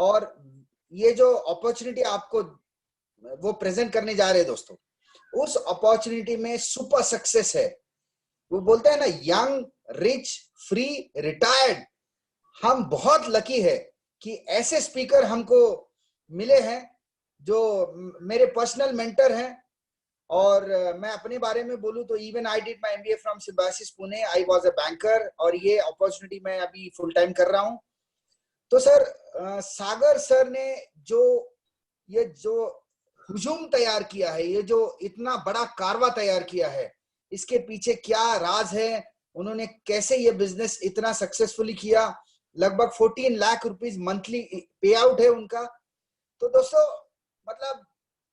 और ये जो अपॉर्चुनिटी आपको वो प्रेजेंट करने जा रहे हैं दोस्तों, उस अपॉर्चुनिटी में सुपर सक्सेस है। वो बोलते हैं ना, यंग, रिच, फ्री, रिटायर्ड। हम बहुत लकी है कि ऐसे स्पीकर हमको मिले हैं जो मेरे पर्सनल मेंटर हैं। और मैं अपने बारे में बोलूं तो even I did my MBA from symbiosis Pune, I was a banker, और ये अपॉर्चुनिटी मैं अभी फुल टाइम कर रहा हूं। तो सर, सागर सर ने ये जो हुजूम तैयार किया है, ये जो इतना बड़ा कारवा तैयार किया है, इसके पीछे क्या राज है, उन्होंने कैसे ये बिजनेस इतना सक्सेसफुली किया। लगभग 14 lakh rupees monthly payout है उनका। तो दोस्तों, मतलब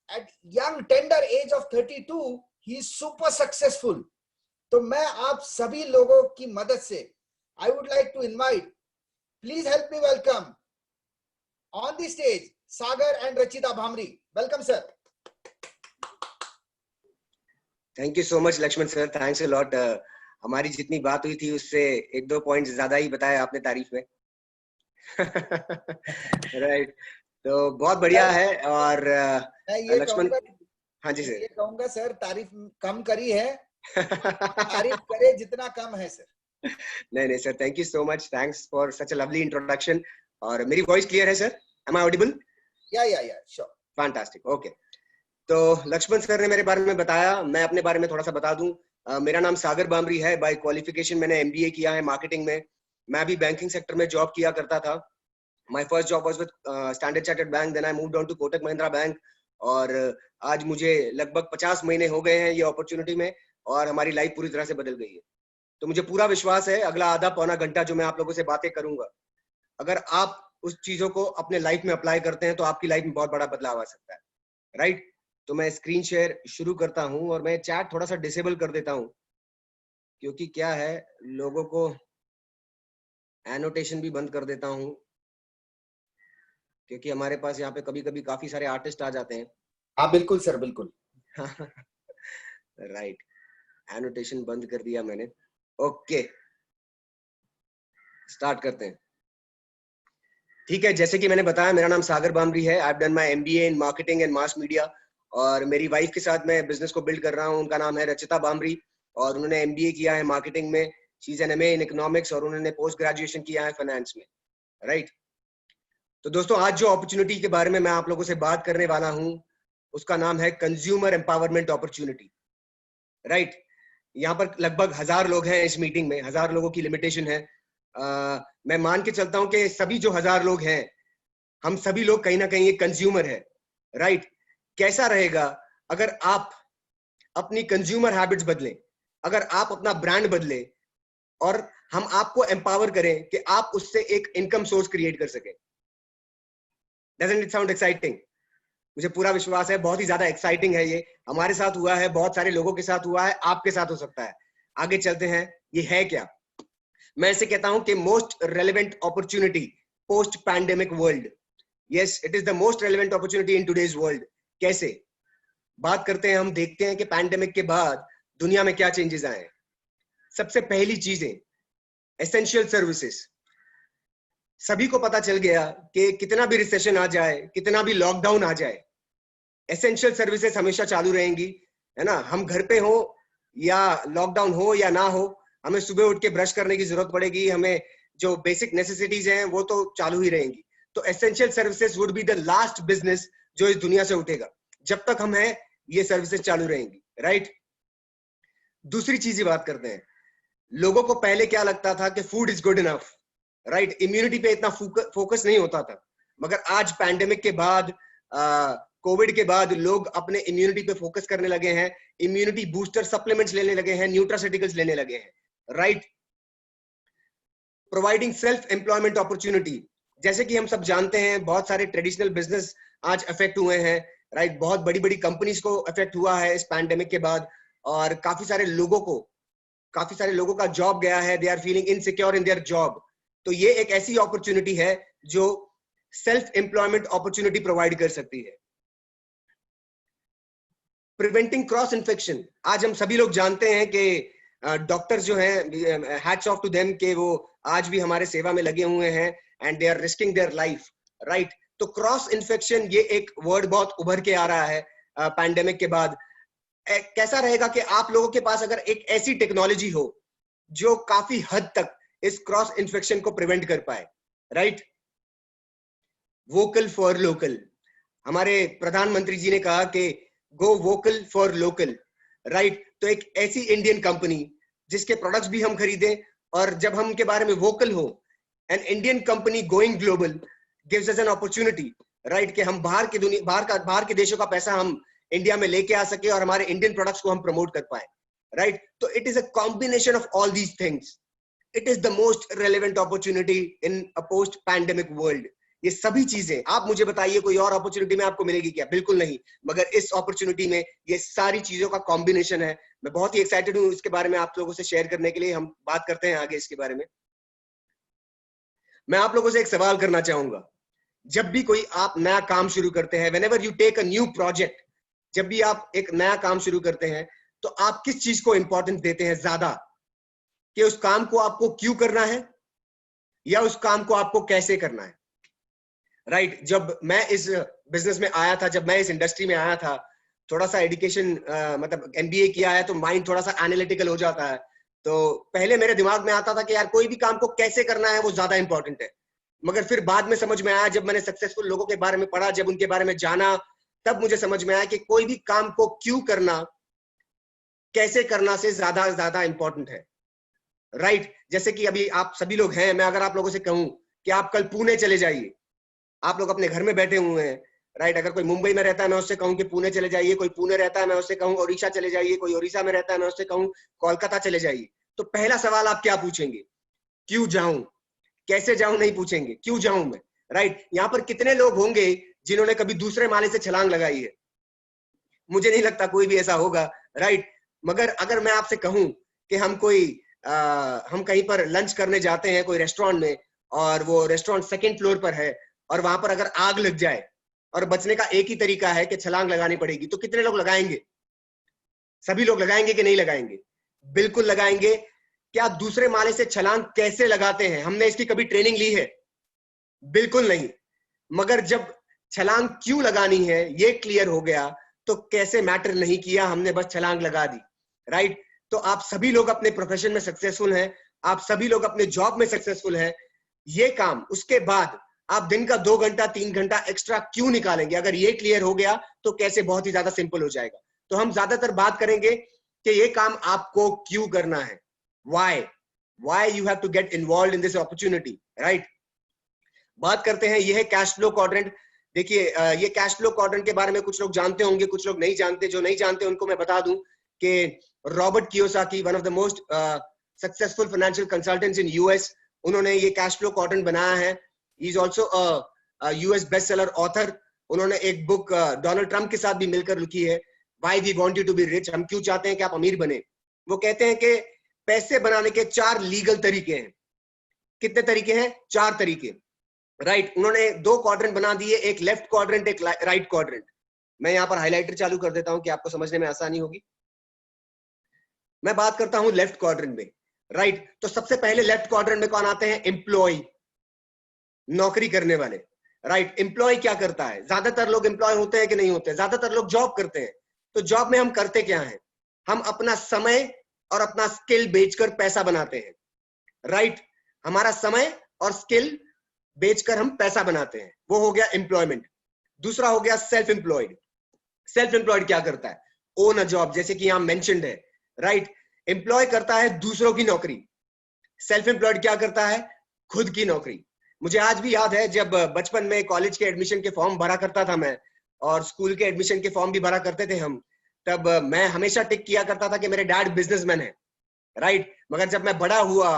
at young tender age of 32 he is super successful. तो मैं आप सभी लोगों की मदद से I would like to invite, please help me welcome on the stage Sagar and Rachita Bhamri. Welcome sir. Thank you so much Laxman sir, thanks a lot. हमारी जितनी बात हुई थी उससे 1-2 पॉइंट्स ज्यादा ही बताया आपने तारीफ में। राइट तो बहुत बढ़िया है। और मैं ये लक्ष्मण, कहूंगा, हाँ जी मैं सर। ये कहूंगा सर, तारीफ कम करी है, तारीफ करे जितना कम है सर। नहीं नहीं sir, thank you so much, thanks for such a lovely introduction. और मेरी वॉइस क्लियर है सर? Am I audible? या श्योर। Fantastic, okay. तो लक्ष्मण सर ने मेरे बारे में बताया, मैं अपने बारे में थोड़ा सा बता दूं। मेरा नाम सागर बामरी है। बाय क्वालिफिकेशन मैंने एमबीए किया है मार्केटिंग में। मैं भी बैंकिंग सेक्टर में जॉब किया करता था। My first job was with Standard Chartered Bank, then I moved on to Kotak Mahindra Bank. और आज मुझे लगभग 50 महीने हो गए हैं ये अपॉर्चुनिटी में, और हमारी लाइफ पूरी तरह से बदल गई है। तो मुझे पूरा विश्वास है अगला आधा पौना घंटा जो मैं आप लोगों से बातें करूंगा, अगर आप उस चीजों को अपने लाइफ में अप्लाई करते हैं तो आपकी लाइफ में बहुत बड़ा बदलाव आ सकता है। राइट तो मैं स्क्रीन शेयर शुरू करता हूं, और मैं चैट थोड़ा सा डिसेबल कर देता हूं, क्योंकि क्या है, लोगों को एनोटेशन भी बंद कर देता हूं, क्योंकि हमारे पास यहाँ पे कभी कभी काफी सारे आर्टिस्ट आ जाते हैं। हाँ बिल्कुल सर, बिल्कुल। राइट एनोटेशन बंद कर दिया मैंने। ओके स्टार्ट करते हैं। ठीक है, जैसे कि मैंने बताया, मेरा नाम सागर बामरी है। I have done my MBA in marketing and mass media, और मेरी वाइफ के साथ मैं बिजनेस को बिल्ड कर रहा हूँ। उनका नाम है रचिता बामरी, और उन्होंने एमबीए किया है मार्केटिंग में, she is N MA in economics, और उन्होंने पोस्ट ग्रेजुएशन किया है फाइनेंस में। राइट तो दोस्तों, आज जो अपॉर्चुनिटी के बारे में मैं आप लोगों से बात करने वाला हूँ उसका नाम है कंज्यूमर एम्पावरमेंट अपॉर्चुनिटी। राइट यहाँ पर लगभग 1000 लोग हैं इस मीटिंग में, 1000 लोगों की लिमिटेशन है। मैं मान के चलता हूं कि सभी जो 1000 लोग हैं, हम सभी लोग कहीं ना कहीं एक कंज्यूमर है। राइट कैसा रहेगा अगर आप अपनी कंज्यूमर हैबिट्स बदलें, अगर आप अपना ब्रांड बदलें, और हम आपको एम्पावर करें कि आप उससे एक इनकम सोर्स क्रिएट कर सकें। Doesn't it sound exciting? मुझे पूरा विश्वास है बहुत ही ज्यादा एक्साइटिंग है। ये हमारे साथ हुआ है, बहुत सारे लोगों के साथ हुआ है, आपके साथ हो सकता है। आगे चलते हैं, ये है क्या? मैं इसे कहता हूं कि most relevant opportunity post pandemic world. Yes, it is the most relevant opportunity in today's world. कैसे? बात करते हैं, हम देखते हैं कि पैंडेमिक के बाद दुनिया में क्या चेंजेस आए हैं। सबसे पहली चीजें, एसेंशियल सर्विसेज। सभी को पता चल गया कि कितना भी रिसेशन आ जाए, कितना भी लॉकडाउन आ जाए, एसेंशियल सर्विसेज हमेशा चालू रहेंगी, है ना। हम घर पे हो या लॉकडाउन हो या ना हो, हमें सुबह उठ के ब्रश करने की जरूरत पड़ेगी, हमें जो बेसिक नेसेसिटीज हैं वो तो चालू ही रहेंगी। तो essential services would be the last business जो इस दुनिया से उठेगा। जब तक हम हैं ये सर्विसेज चालू रहेंगी। राइट दूसरी चीज की बात करते हैं। लोगों को पहले क्या लगता था कि food is good enough, right immunity पे इतना फोकस नहीं होता था, मगर आज पैंडेमिक के बाद, कोविड के बाद लोग अपने इम्यूनिटी पे फोकस करने लगे हैं, इम्यूनिटी बूस्टर सप्लीमेंट्स लेने लगे हैं, न्यूट्रास्यूटिकल्स लेने लगे हैं। Right providing self employment opportunity. जैसे कि हम सब जानते हैं, बहुत सारे ट्रेडिशनल बिजनेस आज अफेक्ट हुए हैं। राइट बहुत बड़ी बड़ी कंपनीज को अफेक्ट हुआ है इस पैंडेमिक के बाद, और काफी सारे लोगों का जॉब गया है, they are feeling insecure in their job. तो ये एक ऐसी अपॉर्चुनिटी है जो सेल्फ एम्प्लॉयमेंट अपॉर्चुनिटी प्रोवाइड कर सकती है। Preventing cross infection. आज हम सभी लोग जानते हैं कि डॉक्टर्स जो हैं, हैट्स ऑफ टू देम, के वो आज भी हमारे सेवा में लगे हुए हैं, and they are risking their life right. तो क्रॉस इन्फेक्शन, ये एक वर्ड बहुत उभर के आ रहा है पैंडेमिक के बाद। कैसा रहेगा कि आप लोगों के पास अगर एक ऐसी टेक्नोलॉजी हो जो काफी हद तक इस क्रॉस इन्फेक्शन को प्रिवेंट कर पाए, राइट। वोकल फॉर लोकल, हमारे प्रधानमंत्री जी ने कहा कि गो वोकल फॉर लोकल, राइट। तो एक ऐसी इंडियन कंपनी जिसके प्रोडक्ट्स भी हम खरीदें, और जब हम उनके बारे में वोकल हो, an Indian company going global gives us an opportunity, right, कि हम बाहर की दुनिया, बाहर के देशों का पैसा हम इंडिया में लेके आ सके और हमारे इंडियन प्रोडक्ट्स को हम प्रमोट कर पाए, राइट। तो it is a combination of all these things. It is the most relevant opportunity in a post pandemic world. ये सभी चीजें, आप मुझे बताइए कोई और अपॉर्चुनिटी में आपको मिलेगी क्या? बिल्कुल नहीं। मगर इस अपॉर्चुनिटी में ये सारी चीजों का कॉम्बिनेशन है। मैं बहुत ही एक्साइटेड हूँ इसके बारे में आप लोगों से शेयर करने के लिए। हम बात करते हैं आगे इसके बारे में। मैं आप लोगों से एक सवाल करना चाहूंगा। जब भी कोई आप नया काम शुरू करते हैं, whenever you take a new project, जब भी आप एक नया काम शुरू करते हैं, तो आप किस चीज को इंपॉर्टेंस देते हैं ज्यादा, कि उस काम को आपको क्यों करना है या उस काम को आपको कैसे करना है, राइट। जब मैं इस बिजनेस में आया था, जब मैं इस इंडस्ट्री में आया था, थोड़ा सा एजुकेशन मतलब एमबीए किया है, तो माइंड थोड़ा सा एनालिटिकल हो जाता है। तो पहले मेरे दिमाग में आता था कि यार कोई भी काम को कैसे करना है वो ज्यादा इंपॉर्टेंट है। मगर फिर बाद में समझ में आया, जब मैंने सक्सेसफुल लोगों के बारे में पढ़ा, जब उनके बारे में जाना, तब मुझे समझ में आया कि कोई भी काम को क्यों करना, कैसे करना से ज्यादा इंपॉर्टेंट है, राइट। जैसे कि अभी आप सभी लोग हैं, मैं अगर आप लोगों से कहूं कि आप कल पुणे चले जाइए, आप लोग अपने घर में बैठे हुए हैं, राइट। अगर कोई मुंबई में रहता है, मैं उससे कहूं कि पुणे चले जाइए, कोई पुणे रहता है, मैं उससे कहूं ओडिशा चले जाइए, कोई ओडिशा में रहता है, मैं उससे कहूं कोलकाता चले जाइए, तो पहला सवाल आप क्या पूछेंगे? क्यों जाऊं? कैसे जाऊं नहीं पूछेंगे, क्यों जाऊं मैं, राइट। यहाँ पर कितने लोग होंगे जिन्होंने कभी दूसरे माले से छलांग लगाई है? मुझे नहीं लगता कोई भी ऐसा होगा, राइट। मगर अगर मैं आपसे कहूं कि हम कहीं पर लंच करने जाते हैं कोई रेस्टोरेंट में, और वो रेस्टोरेंट सेकंड फ्लोर पर है, और वहां पर अगर आग लग जाए और बचने का एक ही तरीका है कि छलांग लगानी पड़ेगी, तो कितने लोग लगाएंगे? सभी लोग लगाएंगे कि नहीं लगाएंगे? बिल्कुल लगाएंगे। क्या दूसरे माले से छलांग कैसे लगाते हैं, हमने इसकी कभी ट्रेनिंग ली है? बिल्कुल नहीं। मगर जब छलांग क्यों लगानी है ये क्लियर हो गया, तो कैसे मैटर नहीं किया, हमने बस छलांग लगा दी, राइट। तो आप सभी लोग अपने प्रोफेशन में सक्सेसफुल हैं, आप सभी लोग अपने जॉब में सक्सेसफुल हैं। ये काम उसके बाद आप दिन का 2 घंटा 3 घंटा एक्स्ट्रा क्यों निकालेंगे? अगर ये क्लियर हो गया तो कैसे बहुत ही ज्यादा सिंपल हो जाएगा। तो हम ज्यादातर बात करेंगे कि ये काम आपको क्यों करना है, why you have to get involved in this opportunity, right। बात करते हैं, ये है कैश फ्लो क्वाड्रेंट। देखिए ये कैश फ्लो क्वाड्रेंट के बारे में कुछ लोग जानते होंगे, कुछ लोग नहीं जानते। जो नहीं जानते उनको मैं बता दूं कि Robert Kiyosaki, one of the most successful financial consultants in US, उन्होंने ये कैश फ्लो क्वाड्रेंट बनाया है। He is also a US best seller author. उन्होंने एक बुक डोनाल्ड ट्रंप के साथ भी मिलकर लिखी है, why we want you to be rich, हम क्यों चाहते हैं कि आप अमीर बने। वो कहते हैं कि पैसे बनाने के 4 लीगल तरीके हैं। कितने तरीके हैं? 4 तरीके, राइट। उन्होंने 2 क्वाड्रेंट बना दिए, एक लेफ्ट क्वाड्रेंट, एक राइट क्वाड्रेंट। मैं यहाँ पर हाइलाइटर चालू कर देता हूं कि आपको समझने में आसानी होगी। मैं बात करता हूं लेफ्ट क्वाड्रेंट में, राइट। तो सबसे पहले लेफ्ट क्वाड्रेंट में कौन आते हैं? एम्प्लॉय, नौकरी करने वाले, राइट। एम्प्लॉय क्या करता है? ज्यादातर लोग एम्प्लॉय होते हैं कि नहीं होते? ज्यादातर लोग जॉब करते हैं। तो जॉब में हम करते क्या है? हम अपना समय और अपना स्किल बेचकर पैसा बनाते हैं, राइट। हमारा समय और स्किल बेचकर हम पैसा बनाते हैं, वो हो गया एम्प्लॉयमेंट। दूसरा हो गया सेल्फ एम्प्लॉयड। सेल्फ एम्प्लॉयड क्या करता है? ओन अ जॉब, जैसे कि यहां मेंशन्ड है, राइट। एम्प्लॉय करता है दूसरों की नौकरी, सेल्फ एम्प्लॉयड क्या करता है? खुद की नौकरी। मुझे आज भी याद है, जब बचपन में कॉलेज के एडमिशन के फॉर्म भरा करता था मैं, और स्कूल के एडमिशन के फॉर्म भी भरा करते थे हम, तब मैं हमेशा टिक किया करता था कि मेरे डैड बिजनेसमैन है, राइट। मगर जब मैं बड़ा हुआ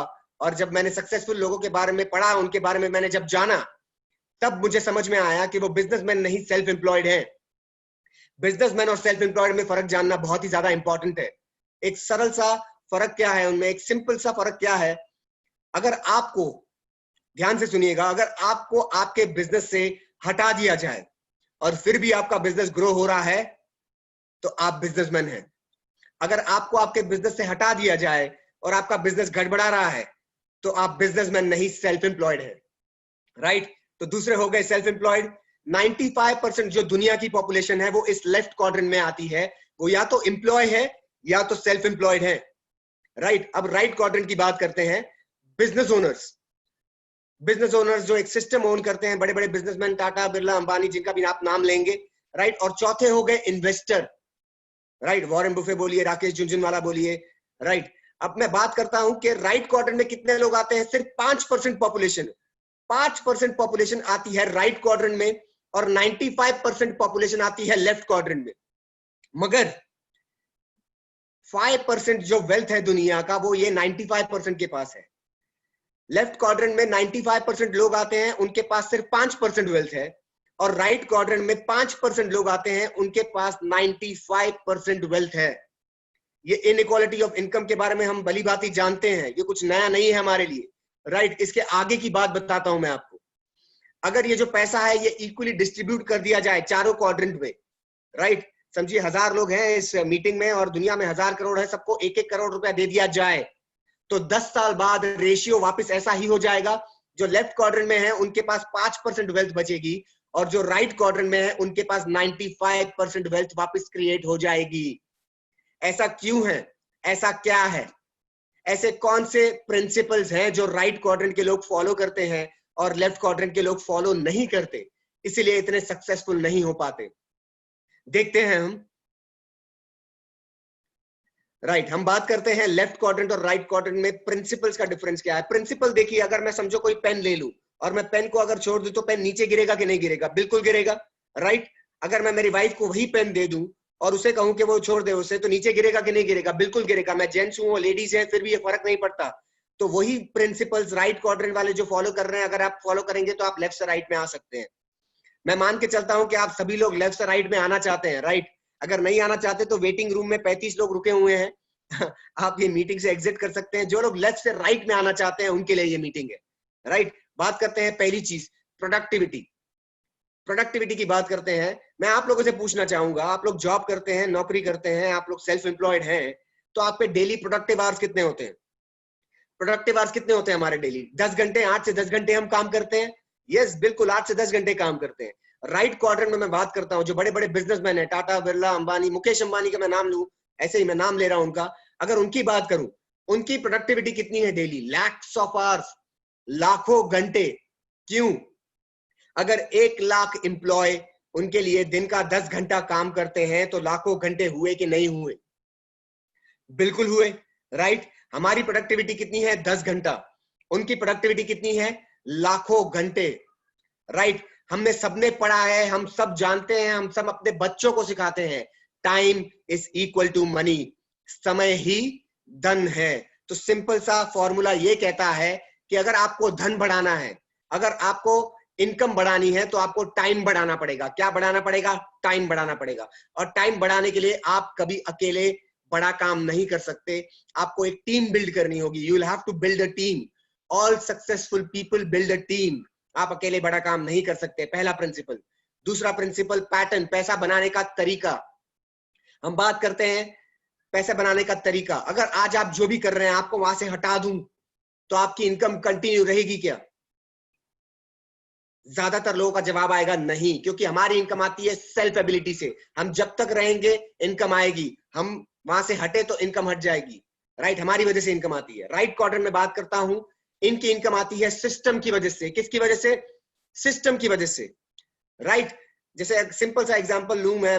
और जब मैंने सक्सेसफुल लोगों के बारे में पढ़ा, उनके बारे में मैंने जब जाना, तब मुझे समझ में आया कि वो बिजनेसमैन नहीं, सेल्फ एम्प्लॉयड है। बिजनेसमैन और सेल्फ एम्प्लॉयड में फर्क जानना बहुत ही ज्यादा इंपॉर्टेंट है। एक सरल सा फर्क क्या है उनमें, एक सिंपल सा फर्क क्या है? अगर आपको, ध्यान से सुनिएगा, अगर आपको आपके बिजनेस से हटा दिया जाए और फिर भी आपका बिजनेस ग्रो हो रहा है, तो आप बिजनेसमैन हैं। अगर आपको आपके बिजनेस से हटा दिया जाए और आपका बिजनेस गड़बड़ा रहा है, तो आप बिजनेसमैन नहीं, सेल्फ एम्प्लॉयड है, राइट। तो दूसरे हो गए सेल्फ एम्प्लॉयड। 95% जो दुनिया की पॉपुलेशन है वो इस लेफ्ट क्वाड्रेंट में आती है, वो या तो एम्प्लॉय है या तो सेल्फ एम्प्लॉयड है, राइट। अब राइट क्वाड्रेंट की बात करते हैं, बिजनेस ओनर्स। बिजनेस ओनर्स जो एक सिस्टम ओन करते हैं, बड़े बड़े बिजनेसमैन, टाटा, बिरला, अंबानी, जिनका भी आप नाम लेंगे, राइट। और चौथे हो गए इन्वेस्टर, राइट। वॉरेन बुफे बोलिए, राकेश झुनझुनवाला बोलिए, राइट। अब मैं बात करता हूं कि राइट क्वाड्रेंट में कितने लोग आते हैं, सिर्फ 5% पॉपुलेशन, 5% पॉपुलेशन आती है राइट क्वाड्रेंट में, और 95% पॉपुलेशन आती है लेफ्ट क्वाड्रेंट में। मगर 5% जो वेल्थ है दुनिया का, वो ये 95% के पास है। लेफ्ट क्वाड्रेंट में 95% लोग आते हैं, उनके पास सिर्फ 5% वेल्थ है, और राइट क्वाड्रेंट में 5% लोग आते हैं, उनके पास 95% वेल्थ है। ये इनइक्वालिटी ऑफ इनकम के बारे में हम भली भांति जानते हैं, ये कुछ नया नहीं है हमारे लिए, राइट। इसके आगे की बात बताता हूं मैं आपको। अगर ये जो पैसा है ये इक्वली डिस्ट्रीब्यूट कर दिया जाए चारों क्वाड्रेंट में, राइट। समझिए 1000 लोग हैं इस मीटिंग में और दुनिया में 1000 करोड़ है, सबको 1-1 करोड़ रुपया दे दिया जाए, तो 10 साल बाद रेशियो वापस ऐसा ही हो जाएगा। जो लेफ्ट क्वाड्रेंट में है उनके पास 5% वेल्थ बचेगी, और जो राइट क्वाड्रेंट में है उनके पास 95% वेल्थ वापस क्रिएट हो जाएगी। ऐसा क्यों है, ऐसा क्या है, ऐसे कौन से प्रिंसिपल्स हैं जो राइट क्वाड्रेंट के लोग फॉलो करते हैं और लेफ्ट क्वाड्रेंट के लोग फॉलो नहीं करते, इसीलिए इतने सक्सेसफुल नहीं हो पाते? देखते हैं हम, राइट। हम बात करते हैं लेफ्ट क्वाड्रेंट और राइट क्वाड्रेंट में प्रिंसिपल्स का डिफरेंस क्या है। प्रिंसिपल देखिए, अगर मैं समझो कोई पेन ले लूं और मैं पेन को अगर छोड़ दूं तो पेन नीचे गिरेगा कि नहीं गिरेगा? बिल्कुल गिरेगा, राइट। अगर मैं मेरी वाइफ को वही पेन दे दूं और उसे कहूं कि वो छोड़ दे उसे, तो नीचे गिरेगा कि नहीं गिरेगा? बिल्कुल गिरेगा। मैं जेंट्स हूं, लेडीज है, फिर भी ये फर्क नहीं पड़ता। तो वही प्रिंसिपल्स राइट क्वाड्रेंट वाले जो फॉलो कर रहे हैं, अगर आप फॉलो करेंगे तो आप लेफ्ट से राइट में आ सकते हैं। मैं मान के चलता हूं कि आप सभी लोग लेफ्ट से राइट में आना चाहते हैं, राइट। अगर नहीं आना चाहते तो वेटिंग रूम में 35 लोग रुके हुए हैं आप ये मीटिंग से एग्जिट कर सकते हैं। जो लोग लेफ्ट से राइट में आना चाहते हैं उनके लिए ये मीटिंग है, राइट। बात करते हैं पहली चीज, प्रोडक्टिविटी। प्रोडक्टिविटी की बात करते हैं। मैं आप लोगों से पूछना चाहूंगा, आप लोग जॉब करते हैं, नौकरी करते हैं, आप लोग सेल्फ एम्प्लॉयड हैं, तो आपके डेली प्रोडक्टिव आवर्स कितने होते हैं? प्रोडक्टिव आवर्स कितने होते हैं हमारे डेली? 10 घंटे, 8 से 10 घंटे हम काम करते हैं। यस, बिल्कुल 8 से 10 घंटे काम करते हैं। राइट क्वाड्रेंट में मैं बात करता हूं, जो बड़े बड़े बिजनेसमैन है, टाटा, बिरला, अंबानी, मुकेश अंबानी का मैं नाम लूं, ऐसे ही मैं नाम ले रहा हूं उनका, अगर उनकी बात करूं, उनकी प्रोडक्टिविटी कितनी है डेली? लैक्स ऑफ आवर्स, लाखों घंटे। क्यों? अगर 1 लाख एम्प्लॉय उनके लिए दिन का 10 घंटा काम करते हैं, तो लाखों घंटे हुए कि नहीं हुए? बिल्कुल हुए, राइट। हमारी प्रोडक्टिविटी कितनी है? 10 घंटा। उनकी प्रोडक्टिविटी कितनी है? लाखों घंटे, राइट। हमने सबने पढ़ा है, हम सब जानते हैं, हम सब अपने बच्चों को सिखाते हैं, time is equal to money, समय ही धन है। तो सिंपल सा फॉर्मूला ये कहता है कि अगर आपको धन बढ़ाना है, अगर आपको इनकम बढ़ानी है, तो आपको टाइम बढ़ाना पड़ेगा। क्या बढ़ाना पड़ेगा? टाइम बढ़ाना पड़ेगा। और टाइम बढ़ाने के लिए आप कभी अकेले बड़ा काम नहीं कर सकते, आपको एक टीम बिल्ड करनी होगी। You will have to build a team. All successful people build a team. आप अकेले बड़ा काम नहीं कर सकते, पहला प्रिंसिपल। दूसरा प्रिंसिपल, पैटर्न, पैसा बनाने का तरीका। हम बात करते हैं पैसा बनाने का तरीका। अगर आज आप जो भी कर रहे हैं आपको वहां से हटा दूं, तो आपकी इनकम कंटिन्यू रहेगी क्या? ज्यादातर लोगों का जवाब आएगा नहीं, क्योंकि हमारी इनकम आती है सेल्फ एबिलिटी से। हम जब तक रहेंगे इनकम आएगी, हम वहां से हटे तो इनकम हट जाएगी, राइट। हमारी वजह से इनकम आती है। राइट क्वाड्रेंट में बात करता हूं, इनकी इनकम आती है सिस्टम की वजह से। किसकी वजह से? सिस्टम की वजह से, राइट। जैसे सिंपल सा एग्जांपल लूं मैं,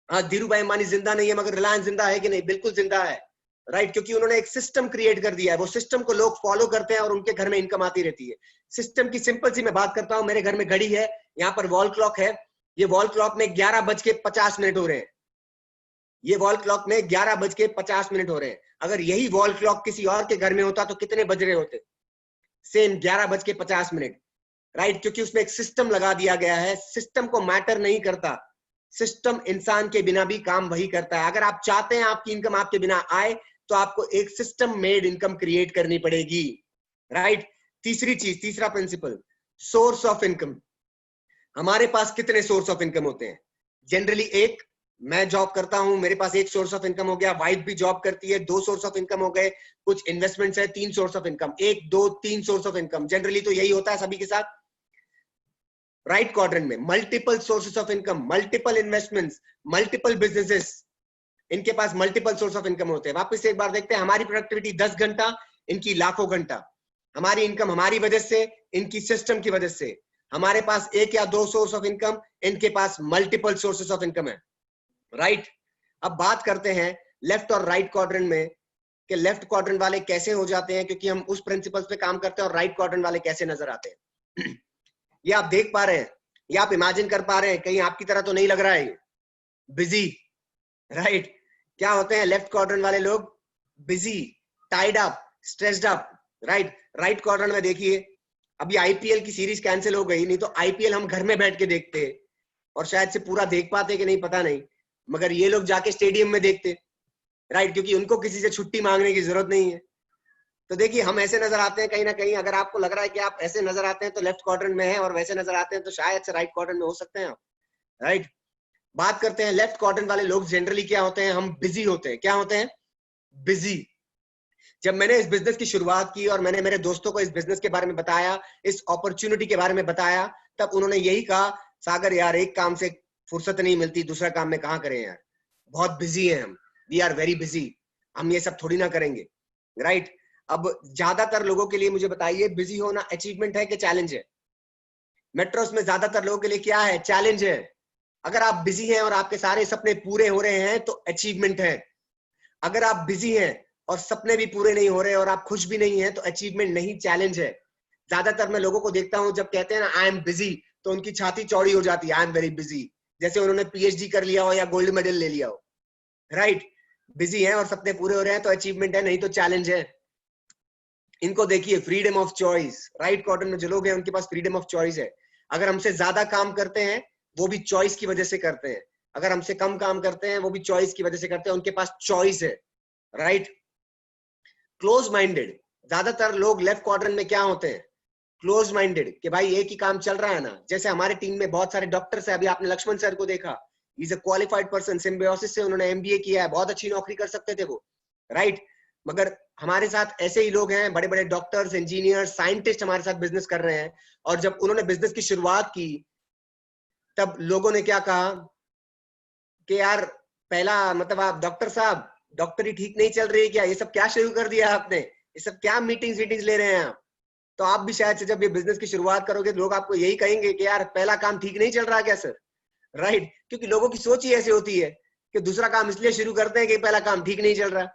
आज धीरू भाई अंबानी जिंदा नहीं है, मगर रिलायंस जिंदा है कि नहीं? बिल्कुल जिंदा है, राइट। क्योंकि उन्होंने एक सिस्टम क्रिएट कर दिया है, वो सिस्टम को लोग फॉलो करते हैं और उनके घर में इनकम आती रहती है। सिस्टम की सिंपल सी मैं बात करता हूं, मेरे घर में घड़ी है, यहाँ पर वॉल क्लॉक है, ये वॉल क्लॉक में 11:50 हो रहे हैं, ये वॉल क्लॉक में 11:50 हो रहे हैं। अगर यही वॉल क्लॉक किसी और के घर में होता तो कितने बज रहे होते? Same 11:50, right. क्योंकि उसमें एक सिस्टम लगा दिया गया है। सिस्टम को मैटर नहीं करता, सिस्टम इंसान के बिना भी काम वही करता है। अगर आप चाहते हैं आपकी इनकम आपके बिना आए, तो आपको एक सिस्टम मेड इनकम क्रिएट करनी पड़ेगी, राइट। तीसरी चीज, तीसरा प्रिंसिपल, सोर्स ऑफ इनकम। हमारे पास कितने सोर्स ऑफ इनकम होते हैं? जनरली एक। मैं जॉब करता हूं, मेरे पास एक सोर्स ऑफ इनकम हो गया। वाइफ भी जॉब करती है, 2 सोर्स ऑफ इनकम हो गए। कुछ इन्वेस्टमेंट्स है, 3 source of income. 1, 2, 3 source of income. Generally तो यही होता है सभी के साथ। राइट क्वाड्रेंट में multiple sources of income, multiple investments, multiple businesses, इनके पास मल्टीपल सोर्स ऑफ इनकम होते हैं। वापस से एक बार देखते हैं, हमारी प्रोडक्टिविटी 10 घंटा, इनकी लाखों घंटा। हमारी इनकम हमारी वजह से, इनकी सिस्टम की वजह से। हमारे पास एक या दो सोर्स ऑफ इनकम, इनके पास मल्टीपल सोर्सेस ऑफ इनकम है, राइट। अब बात करते हैं लेफ्ट और राइट क्वाड्रेंट में कि लेफ्ट क्वाड्रेंट वाले कैसे हो जाते हैं, क्योंकि हम उस प्रिंसिपल्स पे काम करते हैं, और राइट क्वाड्रेंट वाले कैसे नजर आते हैं। ये आप देख पा रहे हैं, ये आप इमेजिन कर पा रहे हैं, कहीं आपकी तरह तो नहीं लग रहा है बिजी, राइट। क्या होते हैं लेफ्ट क्वाड्रेंट वाले लोग? Busy, tied up, stressed up, right. Right quadrant में देखिए, अभी आईपीएल की सीरीज कैंसिल हो गई, नहीं तो आईपीएल हम घर में बैठ के देखते और शायद से पूरा देख पाते कि नहीं पता नहीं, मगर ये लोग जाके स्टेडियम में देखते, राइट, क्योंकि उनको किसी से छुट्टी मांगने की जरूरत नहीं है। तो देखिए हम ऐसे नजर आते हैं कहीं ना कहीं। अगर आपको लग रहा है कि आप ऐसे नजर आते हैं तो लेफ्ट क्वाड्रेंट में है, और वैसे नजर आते हैं तो शायद से राइट क्वाड्रेंट में हो सकते हैं आप, राइट। बात करते हैं लेफ्ट क्वाड्रेंट वाले लोग जनरली क्या होते हैं, हम बिजी होते हैं। क्या होते हैं? बिजी। जब मैंने इस बिजनेस की शुरुआत की और मैंने मेरे दोस्तों को इस बिजनेस के बारे में बताया, इस अपॉर्चुनिटी के बारे में बताया, तब उन्होंने यही कहा, सागर यार एक काम से फुर्सत नहीं मिलती, दूसरा काम में कहाँ करें यार, बहुत बिजी है हम, वी आर वेरी बिजी, हम ये सब थोड़ी ना करेंगे, राइट। अब ज्यादातर लोगों के लिए मुझे बताइए, बिजी होना अचीवमेंट है कि चैलेंज है? मेट्रोस में ज्यादातर लोगों के लिए क्या है? चैलेंज है। अगर आप बिजी हैं और आपके सारे सपने पूरे हो रहे हैं तो अचीवमेंट है। अगर आप बिजी हैं और सपने भी पूरे नहीं हो रहे और आप खुश भी नहीं है तो अचीवमेंट नहीं, चैलेंज है। ज्यादातर मैं लोगों को देखता हूं, जब कहते हैं ना आई एम बिजी, तो उनकी छाती चौड़ी हो जाती है, आई एम वेरी बिजी, जैसे उन्होंने पीएचडी कर लिया हो या गोल्ड मेडल ले लिया हो, राइट। बिजी है और सपने पूरे हो रहे हैं तो अचीवमेंट है, नहीं तो चैलेंज है। इनको देखिए, freedom of choice. Right quadrant में जो लोग हैं उनके पास फ्रीडम ऑफ चॉइस है। अगर हमसे ज्यादा काम करते हैं वो भी चॉइस की वजह से करते हैं, अगर हमसे कम काम करते हैं वो भी चॉइस की वजह से करते हैं, उनके पास चॉइस है, राइट। क्लोज माइंडेड, ज्यादातर लोग लेफ्ट क्वाड्रेंट में क्या होते हैं? क्लोज माइंडेड, कि भाई एक ही काम चल रहा है ना। जैसे हमारे टीम में बहुत सारे डॉक्टर्स हैं, अभी आपने लक्ष्मण सर को देखा, is a qualified person, symbiosis से उन्होंने एमबीए किया है, बहुत अच्छी नौकरी कर सकते थे वो, राइट। मगर हमारे साथ ऐसे ही लोग हैं, बड़े बड़े डॉक्टर्स, इंजीनियर्स, साइंटिस्ट हमारे साथ बिजनेस कर रहे हैं, और जब उन्होंने बिजनेस की शुरुआत की तब लोगों ने क्या कहा कि यार पहला मतलब आप डॉक्टर साहब, डॉक्टरी ठीक नहीं चल रही है क्या, ये सब क्या शुरू कर दिया आपने, ये सब क्या मीटिंग्स वीटिंग्स ले रहे हैं आप। तो आप भी शायद से जब ये बिजनेस की शुरुआत करोगे तो लोग आपको यही कहेंगे कि यार पहला काम ठीक नहीं चल रहा क्या सर, राइट। क्योंकि लोगों की सोच ही ऐसी होती है कि दूसरा काम इसलिए शुरू करते हैं कि पहला काम ठीक नहीं चल रहा।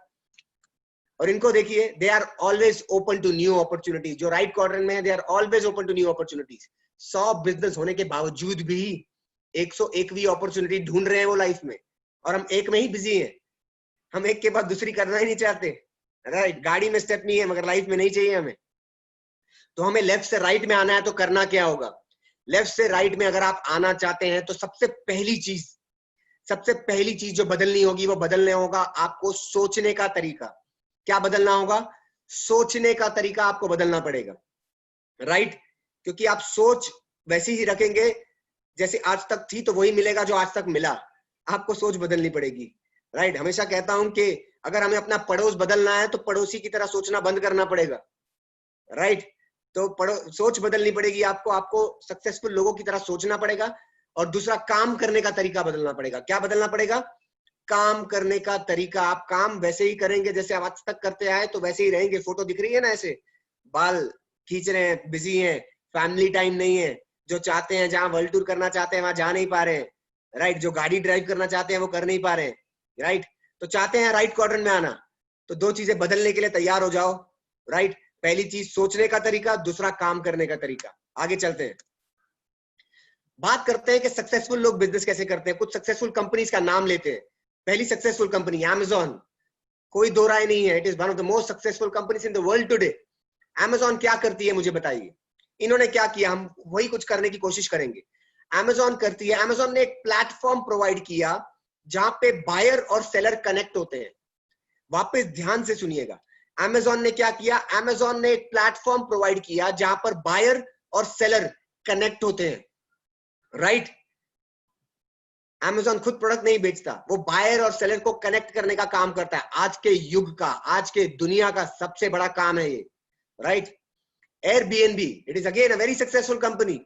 और इनको देखिए, they are always open to new opportunities. जो राइट क्वाड्रेंट में है, they are always open to new opportunities. 100 business होने के बावजूद भी 101वीं अपॉर्चुनिटी ढूंढ रहे हैं वो लाइफ में, और हम एक में ही बिजी हैं। हम एक के बाद दूसरी करना ही नहीं चाहते, राइट। गाड़ी में स्टेप नहीं है मगर लाइफ में नहीं चाहिए हमें। तो हमें लेफ्ट से राइट में आना है तो करना क्या होगा? लेफ्ट से राइट में अगर आप आना चाहते हैं तो सबसे पहली चीज जो बदलनी होगी वो बदलने होगा आपको सोचने का तरीका। क्या बदलना होगा? सोचने का तरीका आपको बदलना पड़ेगा, राइट। क्योंकि आप सोच वैसी ही रखेंगे जैसे आज तक थी तो वही मिलेगा जो आज तक मिला। आपको सोच बदलनी पड़ेगी, राइट। हमेशा कहता हूं कि अगर हमें अपना पड़ोस बदलना है तो पड़ोसी की तरह सोचना बंद करना पड़ेगा, राइट। तो सोच बदलनी पड़ेगी आपको सक्सेसफुल लोगों की तरह सोचना पड़ेगा। और दूसरा, काम करने का तरीका बदलना पड़ेगा। क्या बदलना पड़ेगा? काम करने का तरीका। आप काम वैसे ही करेंगे जैसे आप आज तक करते आए तो वैसे ही रहेंगे। फोटो दिख रही है ना, ऐसे बाल खींच रहे हैं, बिजी हैं, फैमिली टाइम नहीं है। जो चाहते हैं, जहां वर्ल्ड टूर करना चाहते हैं वहां जा नहीं पा रहे हैं, राइट। जो गाड़ी ड्राइव करना चाहते हैं वो कर नहीं पा रहे हैं, राइट। तो चाहते हैं राइट क्वाड्रेंट में आना, तो दो चीजें बदलने के लिए तैयार हो जाओ, राइट। पहली चीज सोचने का तरीका, दूसरा काम करने का तरीका। आगे चलते हैं, बात करते हैं कि सक्सेसफुल लोग बिजनेस कैसे करते हैं। कुछ सक्सेसफुल कंपनीज का नाम लेते हैं। पहली सक्सेसफुल कंपनी अमेज़न, कोई दो राय नहीं है, it is one of the most successful companies in the world today. Amazon क्या करती है मुझे बताइए, इन्होंने क्या किया, हम वही कुछ करने की कोशिश करेंगे। अमेज़न करती है, अमेज़न ने एक प्लेटफॉर्म प्रोवाइड किया जहां पे बायर और सेलर कनेक्ट होते हैं। वापस ध्यान से सुनिएगा, अमेज़न ने क्या किया, अमेज़न ने एक प्लेटफॉर्म प्रोवाइड किया जहां पर बायर और सेलर कनेक्ट होते हैं, राइट। अमेज़न खुद प्रोडक्ट नहीं बेचता, वो बायर और सेलर को कनेक्ट करने का काम करता है। आज के युग का, आज के दुनिया का सबसे बड़ा काम है ये, right. Airbnb, it is again a very successful company.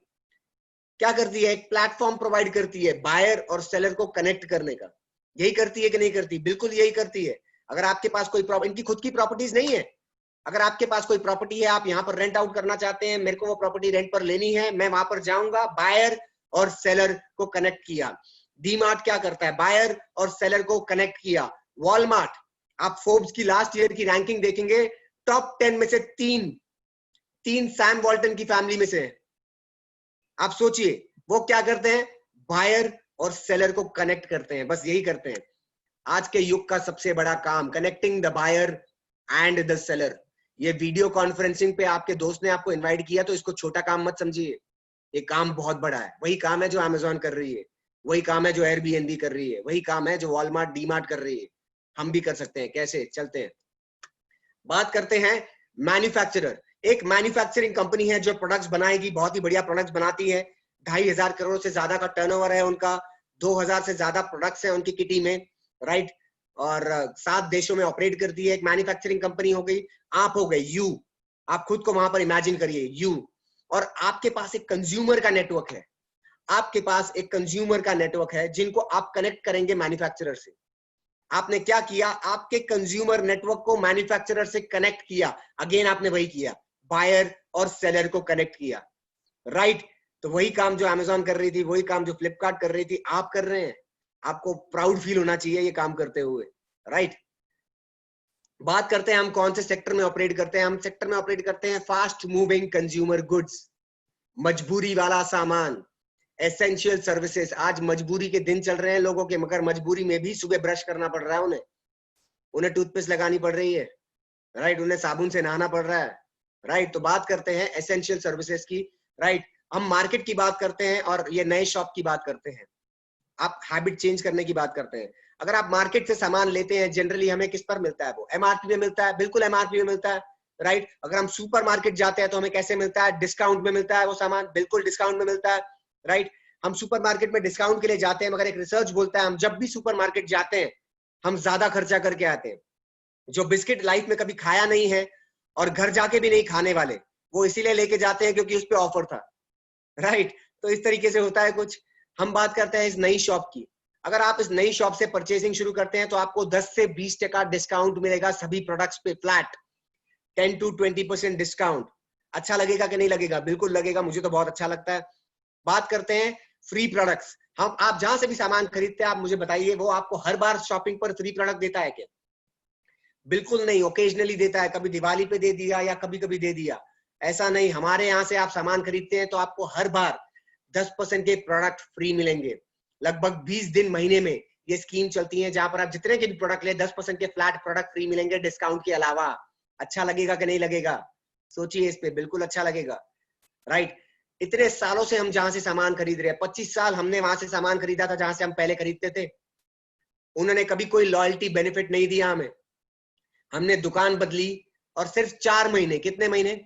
क्या करती है? एक प्लेटफॉर्म प्रोवाइड करती है बायर और सेलर को कनेक्ट करने का। यही करती है कि नहीं करती? बिल्कुल यही करती है। अगर आपके पास कोई इनकी खुद की प्रॉपर्टीज नहीं है, अगर आपके पास कोई प्रॉपर्टी है, आप यहाँ पर रेंट आउट करना चाहते हैं, मेरे को वो प्रॉपर्टी रेंट पर लेनी है, मैं वहां पर जाऊंगा, बायर और सेलर को कनेक्ट किया। डीमार्ट क्या करता है? बायर और सेलर को कनेक्ट किया। वॉलमार्ट, आप फोर्ब्स की लास्ट ईयर की रैंकिंग देखेंगे, टॉप 10 में से तीन सैम वॉल्टन की फैमिली में से। आप सोचिए वो क्या करते हैं? बायर और सेलर को कनेक्ट करते हैं, बस यही करते हैं। आज के युग का सबसे बड़ा काम, connecting the buyer and the seller. ये वीडियो कॉन्फ्रेंसिंग पे आपके दोस्त ने आपको इनवाइट किया तो इसको छोटा काम मत समझिए, ये काम बहुत बड़ा है। वही काम है जो अमेजोन कर रही है, वही काम है जो एयरबीएनबी कर रही है, वही काम है जो वॉलमार्ट डीमार्ट कर रही है। हम भी कर सकते हैं। कैसे? चलते हैं, बात करते हैं मैन्युफैक्चरर। एक मैन्युफैक्चरिंग कंपनी है जो प्रोडक्ट्स बनाएगी, बहुत ही बढ़िया प्रोडक्ट्स बनाती है। 2,500 करोड़ से ज्यादा का टर्नओवर है उनका, 2,000 से ज्यादा प्रोडक्ट्स हैं उनकी किटी में, राइट। और 7 देशों में ऑपरेट करती है। एक मैन्युफैक्चरिंग कंपनी हो गई। आप हो गए यू, आप खुद को वहां पर इमेजिन करिए, यू। और आपके पास एक कंज्यूमर का नेटवर्क है, आपके पास एक कंज्यूमर का नेटवर्क है जिनको आप कनेक्ट करेंगे मैन्युफैक्चरर से। आपने क्या किया? आपके कंज्यूमर नेटवर्क को मैन्युफैक्चरर से कनेक्ट किया। अगेन आपने वही किया, बायर और सेलर को कनेक्ट किया, राइट। तो वही काम जो अमेजोन कर रही थी, वही काम जो फ्लिपकार्ट कर रही थी, आप कर रहे हैं। आपको प्राउड फील होना चाहिए ये काम करते हुए, राइट। बात करते हैं हम कौन से सेक्टर में ऑपरेट करते हैं। हम सेक्टर में ऑपरेट करते हैं फास्ट मूविंग कंज्यूमर गुड्स, मजबूरी वाला सामान, एसेंशियल सर्विसेज। आज मजबूरी के दिन चल रहे हैं लोगों के, मगर मजबूरी में भी सुबह ब्रश करना पड़ रहा है उन्हें टूथपेस्ट लगानी पड़ रही है, राइट। उन्हें साबुन से नहाना पड़ रहा है, राइट। तो बात करते हैं एसेंशियल सर्विसेज की, राइट। हम मार्केट की बात करते हैं और ये नए शॉप की बात करते हैं। आप हैबिट चेंज करने की बात करते हैं। अगर आप मार्केट से सामान लेते हैं, जनरली हमें किस पर मिलता है? वो एमआरपी में मिलता है, बिल्कुल एमआरपी में मिलता है, राइट। अगर हम सुपर मार्केट जाते हैं तो हमें कैसे मिलता है? डिस्काउंट में मिलता है वो सामान, बिल्कुल डिस्काउंट में मिलता है, राइट। हम सुपर मार्केट में डिस्काउंट के लिए जाते हैं, मगर एक रिसर्च बोलता है हम जब भी सुपर मार्केट जाते हैं हम ज्यादा खर्चा करके आते हैं। जो बिस्किट लाइफ में कभी खाया नहीं है और घर जाके भी नहीं खाने वाले, वो इसीलिए लेके जाते हैं क्योंकि उस पे ऑफर था, राइट। तो इस तरीके से होता है कुछ। हम बात करते हैं इस नई शॉप की। अगर आप इस नई शॉप से परचेसिंग शुरू करते हैं तो आपको 10 से 20% डिस्काउंट मिलेगा सभी प्रोडक्ट्स पे, फ्लैट 10 to 20% डिस्काउंट। अच्छा लगेगा कि नहीं लगेगा? बिल्कुल लगेगा, मुझे तो बहुत अच्छा लगता है। बात करते हैं फ्री प्रोडक्ट्स। हम आप जहां से भी सामान खरीदते हैं आप मुझे बताइए, वो आपको हर बार शॉपिंग पर फ्री प्रोडक्ट देता है क्या? बिल्कुल नहीं, ओकेजनली देता है, कभी दिवाली पे दे दिया या कभी कभी दे दिया, ऐसा नहीं। हमारे यहाँ से आप सामान खरीदते हैं तो आपको हर बार 10% के प्रोडक्ट फ्री मिलेंगे। लगभग 20 दिन महीने में ये स्कीम चलती है जहां पर आप जितने के भी प्रोडक्ट ले 10% के फ्लैट प्रोडक्ट फ्री मिलेंगे डिस्काउंट के अलावा। अच्छा लगेगा कि नहीं लगेगा? सोचिए इस पे, बिल्कुल अच्छा लगेगा, राइट। इतने सालों से हम जहां से सामान खरीद रहे हैं, 25 साल हमने वहां से सामान खरीदा था जहां से हम पहले खरीदते थे, उन्होंने कभी कोई लॉयल्टी बेनिफिट नहीं दिया हमें। हमने दुकान बदली और सिर्फ 4 महीने, कितने महीने?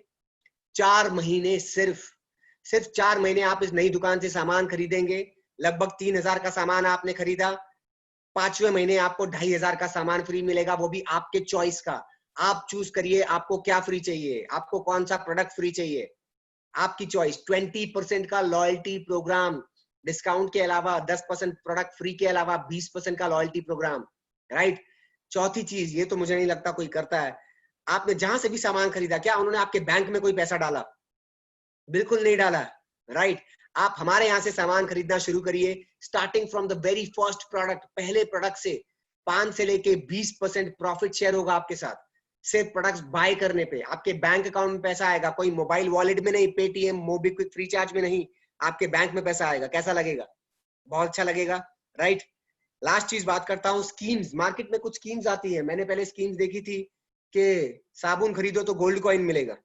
4 महीने, सिर्फ 4 महीने आप इस नई दुकान से सामान खरीदेंगे। लगभग 3,000 का सामान आपने खरीदा, 5वें महीने आपको 2,500 का सामान फ्री मिलेगा, वो भी आपके चॉइस का। आप चूज करिए आपको क्या फ्री चाहिए, आपको कौन सा प्रोडक्ट फ्री चाहिए, आपकी चॉइस। 20% का लॉयल्टी प्रोग्राम, डिस्काउंट के अलावा 10% प्रोडक्ट फ्री के अलावा 20% का लॉयल्टी प्रोग्राम, राइट। चौथी चीज, ये तो मुझे नहीं लगता कोई करता है, आपने जहां से भी सामान खरीदा, क्या उन्होंने आपके बैंक में कोई पैसा डाला? बिल्कुल नहीं डाला, राइट। आप हमारे यहाँ से सामान खरीदना शुरू करिए, starting from the very first product, पहले प्रोडक्ट से 5 से लेके 20% प्रॉफिट शेयर होगा आपके साथ। सिर्फ प्रोडक्ट्स बाय करने पे आपके बैंक अकाउंट में पैसा आएगा, कोई मोबाइल वॉलेट में नहीं, पेटीएम, मोबीक्विक, फ्री चार्ज में नहीं, आपके बैंक में पैसा आएगा। कैसा लगेगा? बहुत अच्छा लगेगा, राइट। लास्ट चीज बात करता हूँ, स्कीम्स। मार्केट में कुछ स्कीम्स आती है, मैंने पहले स्कीम्स देखी थी कि साबुन खरीदो तो गोल्ड कॉइन मिलेगा।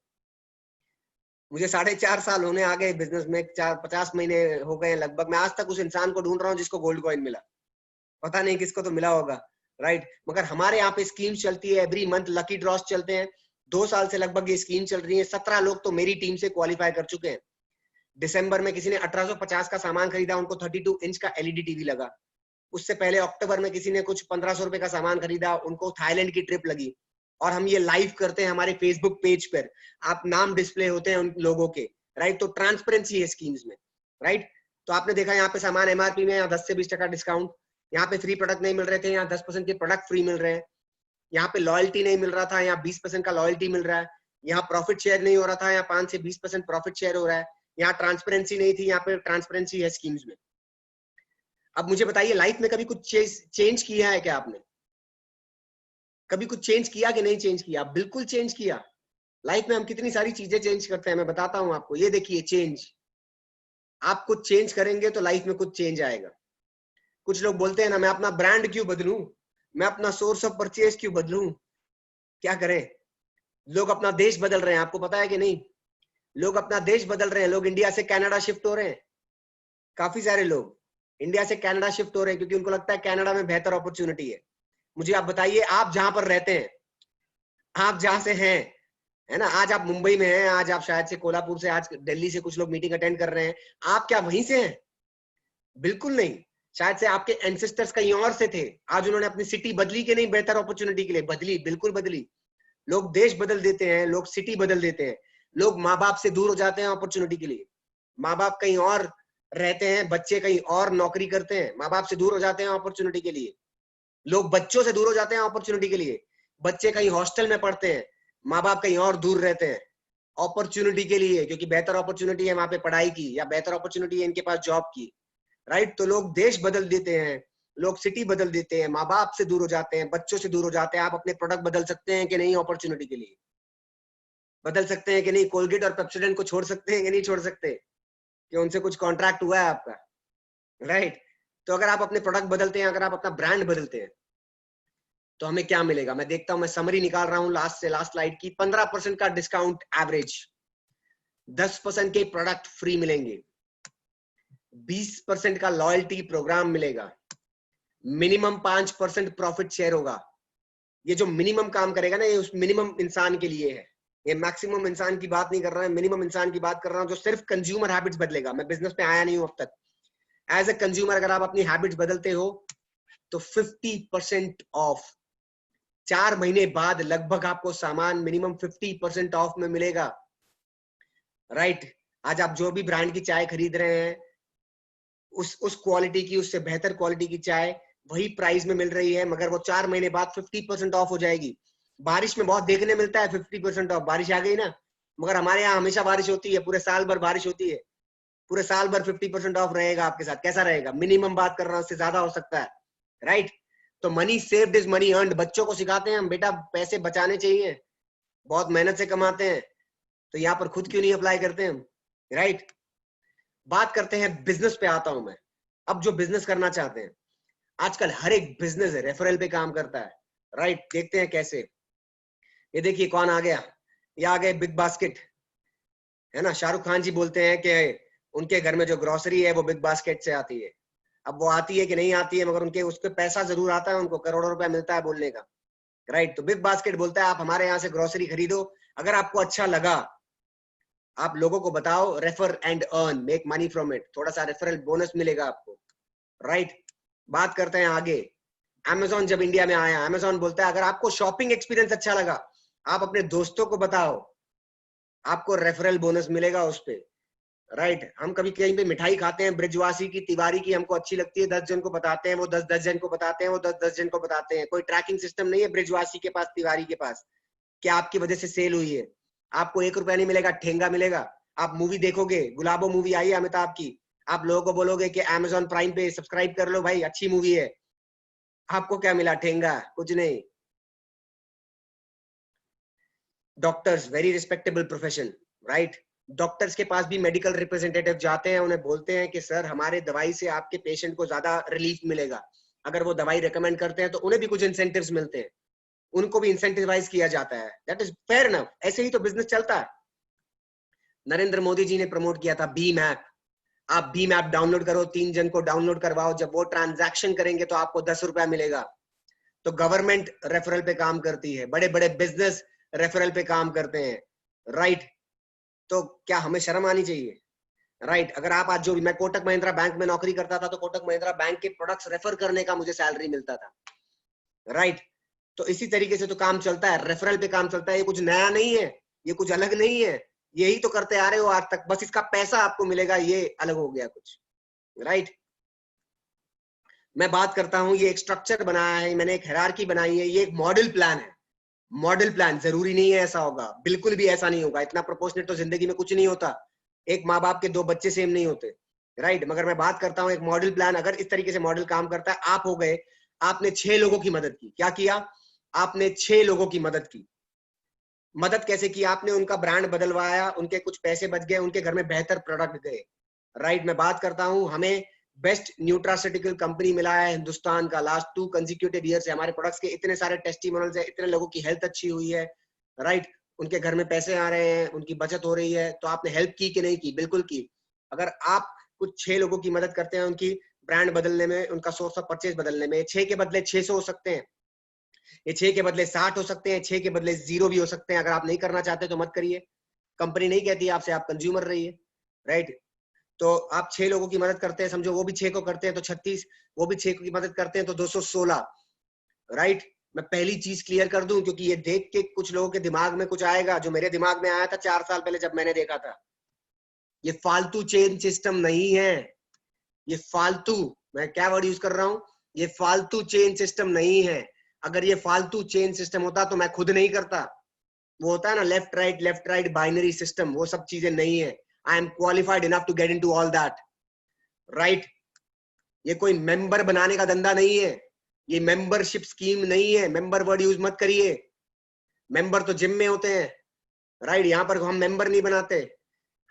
मुझे 4.5 साल होने आ गए बिजनेस में, 50 महीने हो गए लगभग, मैं आज तक उस इंसान को ढूंढ रहा हूँ जिसको गोल्ड कॉइन मिला। पता नहीं किसको तो मिला होगा, राइट। मगर हमारे यहाँ पे स्कीम्स चलती है, एवरी मंथ लकी ड्रॉस चलते हैं। 2 साल से लगभग ये स्कीम चल रही है। 17 लोग तो मेरी टीम से क्वालिफाई कर चुके हैं। दिसंबर में किसी ने 1850 का सामान खरीदा, उनको 32 इंच का एलईडी टीवी लगा। उससे पहले अक्टूबर में किसी ने कुछ 1500 रुपए का सामान खरीदा, उनको थाईलैंड की ट्रिप लगी। और हम ये लाइव करते हैं हमारे फेसबुक पेज पर, आप नाम डिस्प्ले होते हैं उन लोगों के, राइट। तो ट्रांसपेरेंसी है स्कीम्स में, राइट। तो आपने देखा यहाँ पे सामान एमआरपी में यहाँ 10 से 20% डिस्काउंट, यहाँ पे फ्री प्रोडक्ट नहीं मिल रहे थे, यहाँ 10% के प्रोडक्ट फ्री मिल रहे हैं, यहाँ पे लॉयल्टी नहीं मिल रहा था, यहाँ 20% का लॉयल्टी मिल रहा है, यहाँ प्रॉफिट शेयर नहीं हो रहा था, यहाँ 5 से 20% प्रॉफिट शेयर हो रहा है, यहाँ ट्रांसपेरेंसी नहीं थी, यहाँ पे ट्रांसपेरेंसी है स्कीम्स में। अब मुझे बताइए, लाइफ में कभी कुछ चेंज किया है क्या आपने? कभी कुछ चेंज किया कि नहीं चेंज किया? बिल्कुल चेंज किया। लाइफ में हम कितनी सारी चीजें चेंज करते हैं, मैं बताता हूं आपको। ये देखिए चेंज, आप कुछ चेंज करेंगे तो लाइफ में कुछ चेंज आएगा। कुछ लोग बोलते हैं ना, मैं अपना ब्रांड क्यों बदलूं, मैं अपना सोर्स ऑफ परचेज क्यों बदलूं, क्या करें? लोग अपना देश बदल रहे हैं, आपको पता है कि नहीं? लोग अपना देश बदल रहे हैं, लोग इंडिया से कनाडा शिफ्ट हो रहे हैं। काफी सारे लोग इंडिया से कनाडा शिफ्ट हो रहे हैं क्योंकि उनको लगता है कनाडा में बेहतर अपॉर्चुनिटी है। मुझे आप बताइए, आप जहां पर रहते हैं, आप जहां से हैं, है ना, आज आप मुंबई में हैं, आज आप शायद से कोल्हापुर से, आज दिल्ली से कुछ लोग मीटिंग अटेंड कर रहे हैं, आप क्या वहीं से हैं? बिल्कुल नहीं। शायद से आपके एंसेस्टर्स कहीं और से थे, आज उन्होंने अपनी सिटी बदली कि नहीं बेहतर अपॉर्चुनिटी के लिए? बदली, बिल्कुल बदली। लोग देश बदल देते हैं, लोग सिटी बदल देते हैं, लोग माँ बाप से दूर हो जाते हैं अपॉर्चुनिटी के लिए। माँ बाप कहीं और रहते हैं, बच्चे कहीं और नौकरी करते हैं, माँ बाप से दूर हो जाते हैं अपॉर्चुनिटी के लिए। लोग बच्चों से दूर हो जाते हैं अपॉर्चुनिटी के लिए, बच्चे कहीं हॉस्टल में पढ़ते हैं, माँ बाप कहीं और दूर रहते हैं अपॉर्चुनिटी के लिए, क्योंकि बेहतर अपॉर्चुनिटी है वहां पे पढ़ाई की, या बेहतर अपॉर्चुनिटी है इनके पास जॉब की, राइट? तो लोग देश बदल देते हैं, लोग सिटी बदल देते हैं, माँ बाप से दूर हो जाते हैं, बच्चों से दूर हो जाते हैं। आप अपने प्रोडक्ट बदल सकते हैं कि नहीं? अपॉर्चुनिटी के लिए बदल सकते हैं कि नहीं? कोलगेट और पेप्सोडेंट को छोड़ सकते हैं कि नहीं छोड़ सकते, कि उनसे कुछ कॉन्ट्रैक्ट हुआ है आपका, राइट? तो अगर आप अपने प्रोडक्ट बदलते हैं, अगर आप अपना ब्रांड बदलते हैं, तो हमें क्या मिलेगा? मैं देखता हूं, मैं समरी निकाल रहा हूं लास्ट से लास्ट स्लाइड की। 15% का डिस्काउंट एवरेज, 10% के प्रोडक्ट फ्री मिलेंगे, 20% का लॉयल्टी प्रोग्राम मिलेगा, मिनिमम 5% प्रॉफिट शेयर होगा। ये जो मिनिमम काम करेगा ना, ये उस मिनिमम इंसान के लिए है, ये मैक्सिमम इंसान की बात नहीं कर रहा है, मिनिमम इंसान की बात कर रहा हूं, जो सिर्फ कंज्यूमर हैबिट्स बदलेगा। मैं बिजनेस पे आया नहीं हूं अब तक। एज ए कंज्यूमर अगर आप अपनी हैबिट्स बदलते हो तो 50% ऑफ, 4 महीने बाद लगभग आपको सामान मिनिमम 50% ऑफ में मिलेगा, राइट? आज आप जो भी ब्रांड की चाय खरीद रहे हैं, उस क्वालिटी की, उससे बेहतर क्वालिटी की चाय वही प्राइस में मिल रही है, मगर वो 4 महीने बाद 50% ऑफ हो जाएगी। बारिश में बहुत देखने मिलता है 50% ऑफ, बारिश आ गई ना, मगर हमारे यहाँ हमेशा बारिश होती है, पूरे साल भर बारिश होती है, पूरे साल भर 50% ऑफ रहेगा आपके साथ। कैसा रहेगा? मिनिमम बात कर रहा हूं, उससे ज्यादा हो सकता है, राइट? तो money saved is money earned. बच्चों को सिखाते हैं हम, बेटा पैसे बचाने चाहिए, बहुत मेहनत से कमाते हैं, तो यहाँ पर खुद क्यों नहीं अप्लाई करते हम, राइट? बात करते हैं बिजनेस पे आता हूं मैं। अब जो बिजनेस करना चाहते हैं, आजकल हर एक बिजनेस रेफरल पे काम करता है, राइट? देखते हैं कैसे। ये देखिए कौन आ गया, ये आ गए बिग बास्केट, है ना? शाहरुख खान जी बोलते हैं कि उनके घर में जो ग्रोसरी है वो बिग बास्केट से आती है। अब वो आती है कि नहीं आती है, मगर उनके उस पर पैसा जरूर आता है, उनको करोड़ों रुपया मिलता है बोलने का, राइट? तो बिग बास्केट बोलता है आप हमारे यहाँ से ग्रोसरी खरीदो, अगर आपको अच्छा लगा आप लोगों को बताओ, refer and earn, make money from it, थोड़ा सा रेफरल बोनस मिलेगा आपको, राइट? बात करते हैं आगे। Amazon जब इंडिया में आया, Amazon बोलता है अगर आपको शॉपिंग एक्सपीरियंस अच्छा लगा, आप अपने दोस्तों को बताओ, आपको रेफरल बोनस मिलेगा उस पे, राइट? हम कभी कहीं पे मिठाई खाते हैं, ब्रिजवासी की, तिवारी की, हमको अच्छी लगती है, 10 जन को बताते हैं, वो 10 जन को बताते हैं, वो 10 जन को बताते हैं। कोई ट्रैकिंग सिस्टम नहीं है ब्रिजवासी के पास, तिवारी के पास, क्या आपकी वजह से सेल हुई है। आपको 1 रुपया नहीं मिलेगा, ठेंगा मिलेगा। आप मूवी देखोगे, गुलाबो मूवी आई है अमिताभ की, आप लोगों को बोलोगे कि Amazon प्राइम पे सब्सक्राइब कर लो भाई, अच्छी मूवी है, आपको क्या मिला? ठेंगा, कुछ नहीं। Doctors, very respectable profession, right? Doctors के पास भी मेडिकल रिप्रेजेंटेटिव जाते हैं, उन्हें बोलते हैं कि सर हमारे दवाई से आपके पेशेंट को ज्यादा रिलीफ मिलेगा। अगर वो दवाई रेकमेंड करते हैं तो उन्हें भी कुछ इंसेंटिव्स मिलते हैं, उनको भी इंसेंटिवाइज किया जाता है। दैट इज फेयर इनफ, ऐसे ही तो बिजनेस चलता है। नरेंद्र मोदी जी ने प्रमोट किया था भीम ऐप। आप भीम ऐप डाउनलोड करो, 3 जन को डाउनलोड करवाओ, जब वो ट्रांजैक्शन करेंगे तो आपको 10 रुपया मिलेगा। तो गवर्नमेंट रेफरल पे काम करती है, बड़े बड़े बिजनेस रेफरल पे काम करते हैं, राइट? तो क्या हमें शर्म आनी चाहिए, राइट? अगर आप आज, जो भी, मैं कोटक महिंद्रा बैंक में नौकरी करता था, तो कोटक महिंद्रा बैंक के प्रोडक्ट्स रेफर करने का मुझे सैलरी मिलता था, राइट? तो इसी तरीके से तो काम चलता है, रेफरल पे काम चलता है। ये कुछ नया नहीं है, ये कुछ अलग नहीं है, यही तो करते आ रहे हो आज तक, बस इसका पैसा आपको मिलेगा, ये अलग हो गया कुछ, राइट। मैं बात करता हूं, ये एक स्ट्रक्चर बनाया है, मैंने एक हायरार्की बनाई है, ये एक मॉडल प्लान है। मॉडल प्लान जरूरी नहीं है ऐसा होगा, बिल्कुल भी ऐसा नहीं होगा, इतना प्रोपोर्शनेट तो जिंदगी में कुछ नहीं होता। एक माँ बाप के 2 बच्चे सेम नहीं होते, राइट। मगर मैं बात करता हूं एक मॉडल प्लान, अगर इस तरीके से मॉडल काम करता है, आप हो गए, आपने 6 लोगों की मदद की। क्या किया? आपने 6 लोगों की मदद की। मदद कैसे की? आपने उनका ब्रांड बदलवाया, उनके कुछ पैसे बच गए, उनके घर में बेहतर प्रोडक्ट गए, राइट। मैं बात करता हूं, हमें बेस्ट न्यूट्रास्यूटिकल कंपनी मिला है हिंदुस्तान का, लास्ट 2 कंसेक्यूटिव ईयर से हमारे प्रोडक्ट्स के इतने सारे टेस्टिमोनियल्स है, इतने लोगों की हेल्थ अच्छी हुई है, राइट। उनके घर में पैसे आ रहे हैं, उनकी बचत हो रही है। तो आपने हेल्प की कि नहीं की? बिल्कुल की। अगर आप कुछ 6 लोगों की मदद करते हैं उनकी ब्रांड बदलने में, उनका सोर्स ऑफ परचेज बदलने में, 6 के बदले 600 हो सकते हैं, ये 6 के बदले 60 हो सकते हैं, 6 के बदले 0 भी हो सकते हैं। अगर आप नहीं करना चाहते तो मत करिए, कंपनी नहीं कहती आपसे, आप कंज्यूमर रहिए, राइट। तो आप 6 लोगों की मदद करते हैं, समझो वो भी 6 को करते हैं तो 36, वो भी 6 की मदद करते हैं तो 216, राइट। मैं पहली चीज क्लियर कर दूं, क्योंकि ये देख के कुछ लोगों के दिमाग में कुछ आएगा जो मेरे दिमाग में आया था 4 साल पहले जब मैंने देखा था। ये फालतू चेन सिस्टम नहीं है, ये फालतू, मैं क्या वर्ड यूज कर रहा हूं, ये फालतू चेन सिस्टम नहीं है। अगर ये फालतू चेन सिस्टम होता तो मैं खुद नहीं करता। वो होता है ना लेफ्ट राइट बाइनरी सिस्टम, वो सब चीजें नहीं है। I am qualified enough to get into all that, right. ये कोई मेंबर बनाने का धंधा नहीं है, ये मेंबरशिप स्कीम नहीं है। मेंबर वर्ड यूज मत करिए, मेंबर तो जिम में होते हैं, राइट। यहाँ पर हम मेंबर नहीं बनाते।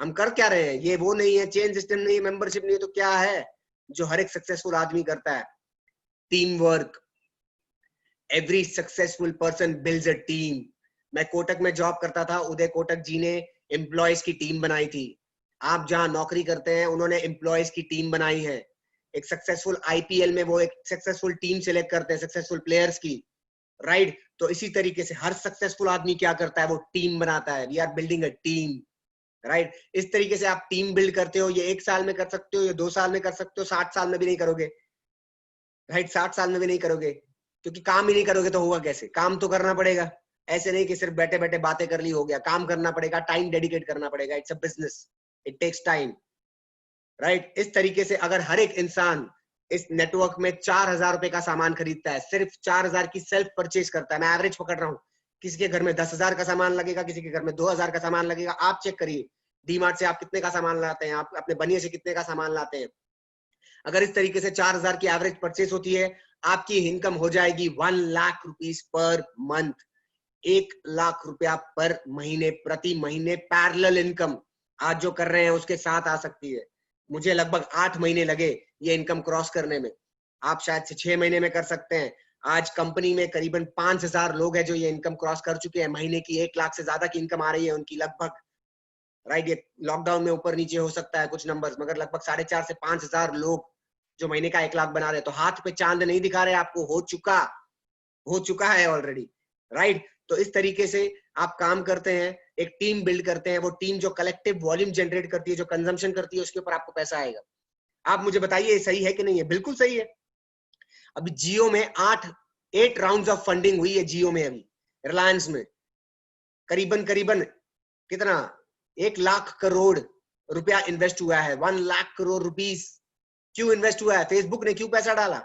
हम कर क्या रहे हैं? ये वो नहीं है, चेन सिस्टम नहीं है, मेंबरशिप नहीं है, तो क्या है जो हर एक सक्सेसफुल आदमी करता है? Team work. Every successful person builds a team. मैं कोटक में जॉब करता था, उदय कोटक जी ने एम्प्लॉयज की टीम बनाई थी। आप जहां नौकरी करते हैं उन्होंने एम्प्लॉयज की टीम बनाई है। एक सक्सेसफुल आईपीएल में वो एक सक्सेसफुल टीम सिलेक्ट करते हैं, सक्सेसफुल प्लेयर्स की, राइट। तो इसी तरीके से हर सक्सेसफुल आदमी क्या करता है? वो टीम बनाता है। We are building a team, right. इस तरीके से आप टीम बिल्ड करते हो। ये 1 साल में कर सकते हो, ये 2 साल में कर सकते हो, 60 साल में भी नहीं करोगे, राइट। 60 साल में भी नहीं करोगे, क्योंकि काम ही नहीं करोगे तो होगा कैसे? काम तो करना पड़ेगा। ऐसे नहीं कि सिर्फ बैठे बैठे बातें कर ली हो गया, काम करना पड़ेगा, टाइम डेडिकेट करना पड़ेगा। It's a business, it takes time, right. इस तरीके से अगर हर एक इंसान इस नेटवर्क में 4,000 रुपए का सामान खरीदता है, सिर्फ 4,000 की सेल्फ परचेज करता है, मैं एवरेज पकड़ रहा हूँ, किसी के घर में 10,000 का सामान लगेगा, किसी के घर में 2,000 का सामान लगेगा। आप चेक करिए डीमार्ट से आप कितने का सामान लाते हैं, आप अपने बनिए से कितने का सामान लाते हैं। अगर इस तरीके से 4,000 की एवरेज परचेस होती है, आपकी इनकम हो जाएगी 1 lakh rupees per month. 1 lakh रुपया पर महीने, प्रति महीने पैरेलल इनकम आज जो कर रहे हैं उसके साथ आ सकती है। मुझे लगभग 8 महीने लगे ये इनकम क्रॉस करने में, आप शायद से 6 महीने में कर सकते हैं। आज कंपनी में करीबन 5,000 लोग हैं जो ये इनकम क्रॉस कर चुके हैं। महीने की 1 लाख से ज्यादा की इनकम आ रही है उनकी लगभग, राइट। ये लॉकडाउन में ऊपर नीचे हो सकता है कुछ नंबर्स, मगर लगभग 4,500 से 5,000 लोग जो महीने का 1 लाख बना रहे हैं। तो हाथ पे चांद नहीं दिखा रहे आपको, हो चुका है ऑलरेडी, राइट। तो इस तरीके से आप काम करते हैं, एक टीम बिल्ड करते हैं। वो टीम जो कलेक्टिव वॉल्यूम जनरेट करती है, जो कंजम्पशन करती है, उसके ऊपर आपको पैसा आएगा। आप मुझे बताइए सही है कि नहीं है? बिल्कुल सही है। अभी जियो में 8 राउंड्स ऑफ फंडिंग हुई है, जियो में अभी, रिलायंस में करीबन करीबन कितना 1 लाख करोड़ रुपया इन्वेस्ट हुआ है। 1 लाख करोड़ रुपीस क्यों इन्वेस्ट हुआ है? फेसबुक ने क्यों पैसा डाला?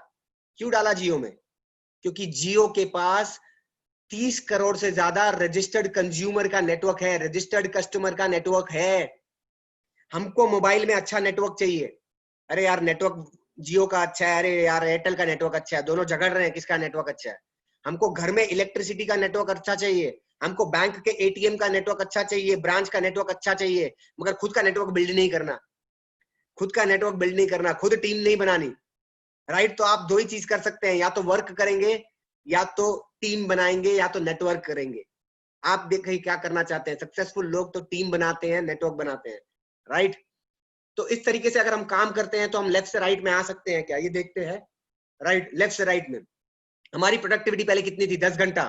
क्यों डाला जियो में? क्योंकि जियो के पास 30 करोड़ से ज्यादा रजिस्टर्ड कंज्यूमर का नेटवर्क है, रजिस्टर्ड कस्टमर का नेटवर्क है। हमको मोबाइल में अच्छा नेटवर्क चाहिए। अरे यार नेटवर्क जियो का अच्छा है, अरे यार एयरटेल का नेटवर्क अच्छा है, दोनों झगड़ रहे हैं किसका नेटवर्क अच्छा है। हमको घर में इलेक्ट्रिसिटी का नेटवर्क अच्छा चाहिए, हमको बैंक के एटीएम का नेटवर्क अच्छा चाहिए, ब्रांच का नेटवर्क अच्छा चाहिए, मगर खुद का नेटवर्क बिल्ड नहीं करना, खुद का नेटवर्क बिल्ड नहीं करना, खुद टीम नहीं बनानी, राइट। तो आप 2 ही चीज कर सकते हैं, या तो वर्क करेंगे, या तो टीम बनाएंगे, या तो नेटवर्क करेंगे। आप देखिए क्या करना चाहते हैं। सक्सेसफुल लोग तो टीम बनाते हैं, नेटवर्क बनाते हैं, राइट। तो इस तरीके से अगर हम काम करते हैं तो हम लेफ्ट से राइट में आ सकते हैं क्या? ये देखते हैं, राइट। लेफ्ट से राइट में हमारी प्रोडक्टिविटी पहले कितनी थी? 10 घंटा।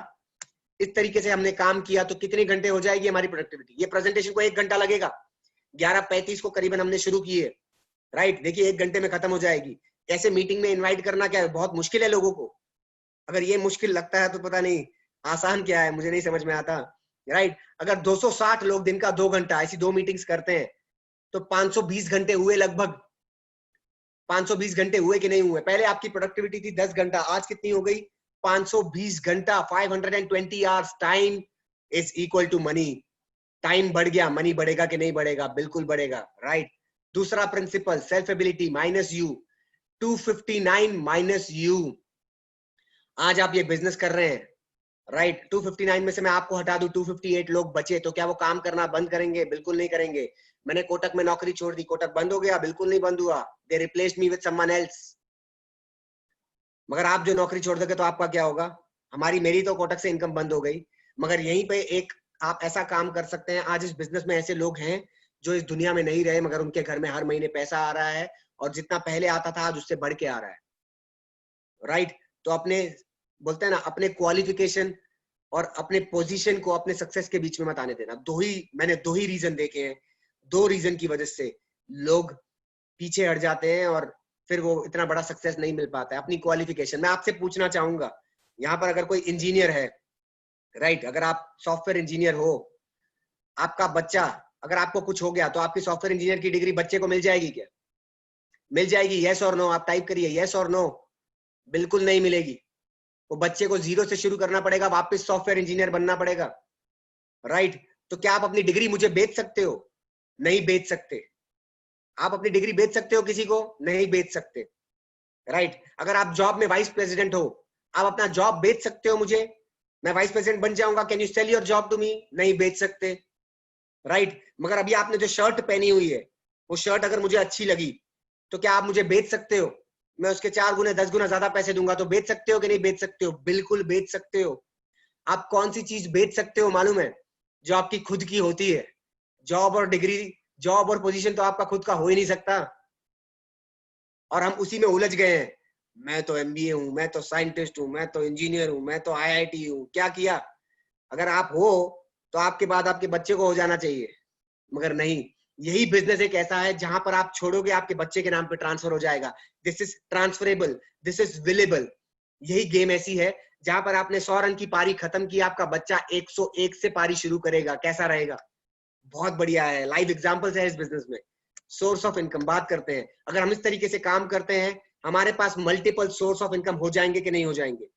इस तरीके से हमने काम किया तो कितने घंटे हो जाएगी हमारी प्रोडक्टिविटी? ये प्रेजेंटेशन को 1 घंटा लगेगा, 11:35 को करीबन हमने शुरू किए, राइट। देखिए 1 घंटे में खत्म हो जाएगी। ऐसे मीटिंग में इनवाइट करना क्या है? बहुत मुश्किल है लोगों को। अगर ये मुश्किल लगता है तो पता नहीं आसान क्या है, मुझे नहीं समझ में आता, राइट। अगर 260 लोग दिन का 2 घंटा ऐसी 2 मीटिंग्स करते हैं तो 520 घंटे हुए लगभग, 520 घंटे हुए कि नहीं हुए? पहले आपकी प्रोडक्टिविटी थी 10 घंटा, आज कितनी हो गई? 520 घंटा। 520 hours. Time is equal to money. Time बढ़ गया, मनी बढ़ेगा कि नहीं बढ़ेगा? बिल्कुल बढ़ेगा, राइट। दूसरा principle, self ability minus you. 259 minus you. आज आप ये बिजनेस कर रहे हैं, राइट। 259 में से मैं आपको हटा दूं, 258 लोग बचे, तो क्या वो काम करना बंद करेंगे? बिल्कुल नहीं करेंगे। मैंने कोटक में नौकरी छोड़ दी, कोटक बंद हो गया? बिल्कुल नहीं बंद हुआ। They replaced me with someone else. मगर आप जो नौकरी छोड़ दोगे तो आपका क्या होगा? मेरी तो कोटक से इनकम बंद हो गई, मगर यहीं पे एक आप ऐसा काम कर सकते हैं। आज इस बिजनेस में ऐसे लोग हैं जो इस दुनिया में नहीं रहे, मगर उनके घर में हर महीने पैसा आ रहा है, और जितना पहले आता था आज उससे बढ़ के आ रहा है, राइट। तो अपने, बोलते हैं ना, अपने क्वालिफिकेशन और अपने पोजीशन को अपने सक्सेस के बीच में मत आने देना। मैंने दो ही रीजन देखे हैं। दो रीजन की वजह से लोग पीछे हट जाते हैं और फिर वो इतना बड़ा सक्सेस नहीं मिल पाता है। अपनी क्वालिफिकेशन। मैं आपसे पूछना चाहूंगा, यहाँ पर अगर कोई इंजीनियर है, राइट, अगर आप सॉफ्टवेयर इंजीनियर हो, आपका बच्चा, अगर आपको कुछ हो गया तो आपकी सॉफ्टवेयर इंजीनियर की डिग्री बच्चे को मिल जाएगी क्या? मिल जाएगी? यस और नो? आप टाइप करिए, यस और नो। बिल्कुल नहीं मिलेगी। वो बच्चे को जीरो से शुरू करना पड़ेगा, वापस सॉफ्टवेयर इंजीनियर बनना पड़ेगा, राइट। तो क्या आप अपनी डिग्री मुझे बेच सकते हो? नहीं बेच सकते। आप अपनी डिग्री बेच सकते हो किसी को? नहीं बेच सकते, राइट। अगर आप जॉब में वाइस प्रेसिडेंट हो, आप अपना जॉब बेच सकते हो मुझे? मैं वाइस प्रेसिडेंट बन जाऊंगा, can you sell your job to me? नहीं बेच सकते, राइट। मगर अभी आपने जो शर्ट पहनी हुई है, वो शर्ट अगर मुझे अच्छी लगी तो क्या आप मुझे बेच सकते हो? मैं उसके 4 गुना 10 गुना ज्यादा पैसे दूंगा, तो बेच सकते हो कि नहीं बेच सकते हो? बिल्कुल बेच सकते हो। आप कौन सी चीज बेच सकते हो मालूम है? जो आपकी खुद की होती है। जॉब और डिग्री, जॉब और पोजीशन तो आपका खुद का हो ही नहीं सकता, और हम उसी में उलझ गए हैं। मैं तो एमबीए हूं, मैं तो साइंटिस्ट हूं, मैं तो इंजीनियर हूं, मैं तो आईआईटी हूं। क्या किया? अगर आप हो तो आपके बाद आपके बच्चे को हो जाना चाहिए, मगर नहीं। यही बिजनेस एक ऐसा है जहां पर आप छोड़ोगे, आपके बच्चे के नाम पे ट्रांसफर हो जाएगा। This is transferable, this is available. यही गेम ऐसी है जहां पर आपने 100 रन की पारी खत्म की, आपका बच्चा 101 से पारी शुरू करेगा। कैसा रहेगा? बहुत बढ़िया है। लाइव एग्जांपल्स है इस बिजनेस में। सोर्स ऑफ इनकम बात करते हैं। अगर हम इस तरीके से काम करते हैं, हमारे पास मल्टीपल सोर्स ऑफ इनकम हो जाएंगे कि नहीं हो जाएंगे?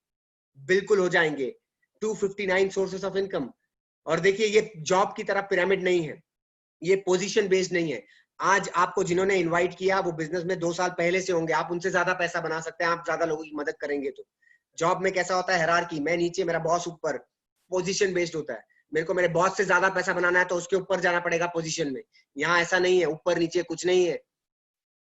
बिल्कुल हो जाएंगे। 259 सोर्सेस ऑफ इनकम। और देखिए, ये जॉब की तरह पिरामिड नहीं है, ये पोजीशन बेस्ड नहीं है। आज आपको जिन्होंने इनवाइट किया वो बिजनेस में 2 साल पहले से होंगे, आप उनसे ज्यादा पैसा बना सकते हैं, आप ज्यादा लोगों की मदद करेंगे तो। जॉब में कैसा होता है? हायरार्की, मैं नीचे, मेरा बॉस ऊपर। पोजीशन बेस्ड होता है। मेरे को मेरे बॉस से ज्यादा पैसा बनाना है तो उसके ऊपर जाना पड़ेगा पोजीशन में। यहाँ ऐसा नहीं है, ऊपर नीचे कुछ नहीं है।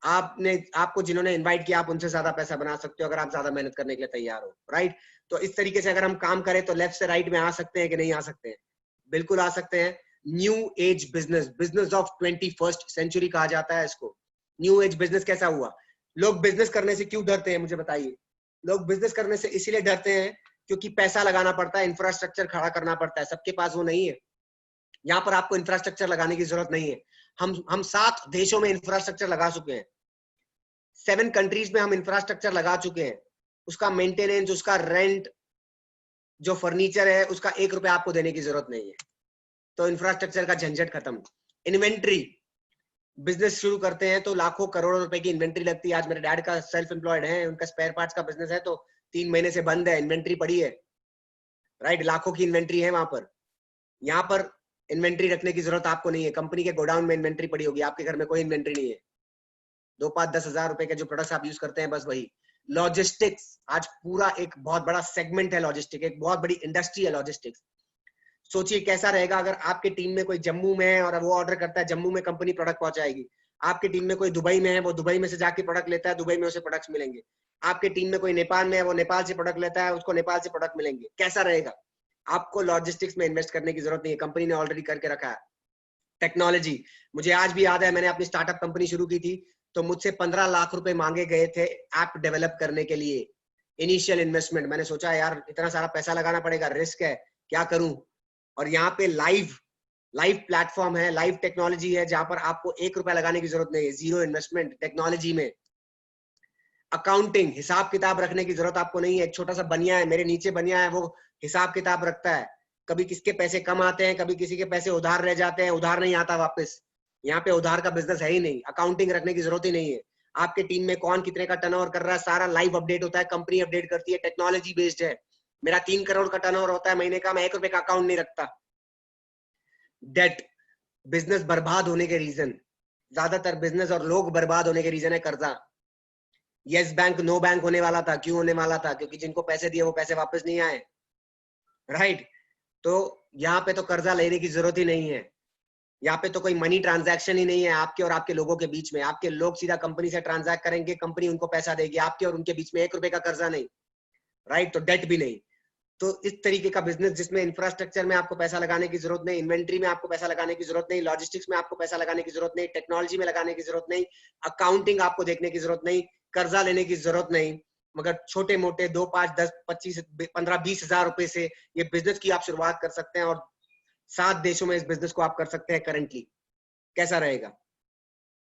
आपको जिन्होंने इनवाइट किया, आप उनसे ज्यादा पैसा बना सकते हो अगर आप ज्यादा मेहनत करने के लिए तैयार हो, राइट। तो इस तरीके से अगर हम काम करें तो लेफ्ट से राइट में आ सकते हैं कि नहीं आ सकते हैं? बिल्कुल आ सकते हैं। New age business, business of 21st century कहा जाता है इसको। न्यू एज बिजनेस कैसा हुआ? लोग बिजनेस करने से क्यों डरते हैं, मुझे बताइए। लोग बिजनेस करने से इसीलिए डरते हैं क्योंकि पैसा लगाना पड़ता है, इंफ्रास्ट्रक्चर खड़ा करना पड़ता है। सबके पास वो नहीं है। यहाँ पर आपको इंफ्रास्ट्रक्चर लगाने की जरूरत नहीं है। हम 7 देशों में इंफ्रास्ट्रक्चर लगा चुके हैं। 7 कंट्रीज में हम इंफ्रास्ट्रक्चर लगा चुके हैं। उसका मेंटेनेंस, उसका रेंट, जो फर्नीचर है, उसका 1 रुपया आपको देने की जरूरत नहीं है। तो इंफ्रास्ट्रक्चर का झंझट खत्म। इन्वेंट्री, बिजनेस शुरू करते हैं तो लाखों करोड़ों रुपए की इन्वेंट्री लगती है। आज मेरे डैड का सेल्फ एम्प्लॉयड है, उनका स्पेयर पार्ट्स का बिजनेस है, तो 3 महीने से बंद है, इन्वेंट्री पड़ी है, राइट। लाखों की इन्वेंट्री है वहां पर। यहाँ पर इन्वेंट्री रखने की जरूरत आपको नहीं है। कंपनी के गोडाउन में इन्वेंट्री पड़ी होगी, आपके घर में कोई इन्वेंट्री नहीं है। 2, 5, 10 हजार रुपए के जो प्रोडक्ट्स आप यूज करते हैं, बस वही। लॉजिस्टिक्स, आज पूरा एक बहुत बड़ा सेगमेंट है लॉजिस्टिक, एक बहुत बड़ी इंडस्ट्री है लॉजिस्टिक्स। सोचिए कैसा रहेगा अगर आपके टीम में कोई जम्मू में है और वो ऑर्डर करता है, जम्मू में कंपनी प्रोडक्ट पहुंचाएगी। आपकी टीम में कोई दुबई में है, वो दुबई में से जाके प्रोडक्ट लेता है, दुबई में उसे प्रोडक्ट्स मिलेंगे। आपके टीम में कोई नेपाल में है, वो नेपाल से प्रोडक्ट लेता है, उसको नेपाल से प्रोडक्ट मिलेंगे। कैसा रहेगा? आपको लॉजिस्टिक्स में इन्वेस्ट करने की जरूरत नहीं है, कंपनी ने ऑलरेडी करके रखा है। टेक्नोलॉजी, मुझे आज भी याद है, मैंने अपनी स्टार्टअप कंपनी शुरू की थी तो मुझसे 15 लाख रुपए मांगे गए थे ऐप डेवलप करने के लिए, इनिशियल इन्वेस्टमेंट। मैंने सोचा यार इतना सारा पैसा लगाना पड़ेगा, रिस्क है, क्या करूं। और यहाँ पे लाइव प्लेटफॉर्म है, लाइव टेक्नोलॉजी है, जहां पर आपको 1 रुपया लगाने की जरूरत नहीं है। जीरो इन्वेस्टमेंट टेक्नोलॉजी में। अकाउंटिंग, हिसाब किताब रखने की जरूरत आपको नहीं है। एक छोटा सा बनिया है, मेरे नीचे बनिया है, वो हिसाब किताब रखता है। कभी किसके पैसे कम आते हैं, कभी किसी के पैसे उधार रह जाते हैं, उधार नहीं आता वापस। यहाँ पे उधार का बिजनेस है ही नहीं, अकाउंटिंग रखने की जरूरत ही नहीं है। आपके टीम में कौन कितने का टर्नओवर कर रहा है, सारा लाइव अपडेट होता है, कंपनी अपडेट करती है, टेक्नोलॉजी बेस्ड है। मेरा 3 करोड़ का टर्नओवर होता है महीने का, मैं 1 रुपए का अकाउंट नहीं रखता। डेट, बिजनेस बर्बाद होने के रीजन, ज्यादातर बिजनेस और लोग बर्बाद होने के रीजन है कर्जा। यस बैंक नो बैंक होने वाला था, क्यों होने वाला था? क्योंकि जिनको पैसे दिए वो पैसे वापस नहीं आए, राइट? तो यहाँ पे तो कर्जा लेने की जरूरत ही नहीं है, यहाँ पे तो कोई मनी ट्रांजैक्शन ही नहीं है आपके और आपके लोगों के बीच में। आपके लोग सीधा कंपनी से ट्रांजैक्ट करेंगे, कंपनी उनको पैसा देगी, आपके और उनके बीच में 1 रुपए का कर्जा नहीं, राइट? तो डेट भी नहीं। तो इस तरीके का बिजनेस जिसमें इंफ्रास्ट्रक्चर में आपको पैसा लगाने की जरूरत नहीं, इन्वेंट्री में आपको पैसा लगाने की जरूरत नहीं, लॉजिस्टिक्स में आपको पैसा लगाने की जरूरत नहीं, टेक्नोलॉजी में लगाने की जरूरत नहीं, अकाउंटिंग आपको देखने की जरूरत नहीं, कर्जा लेने की जरूरत नहीं, मगर छोटे मोटे 2, 5, 10, 25, 15, 20 हजार रुपए से ये बिजनेस की आप शुरुआत कर सकते हैं और 7 देशों में इस बिजनेस को आप कर सकते हैं करंटली। कैसा रहेगा?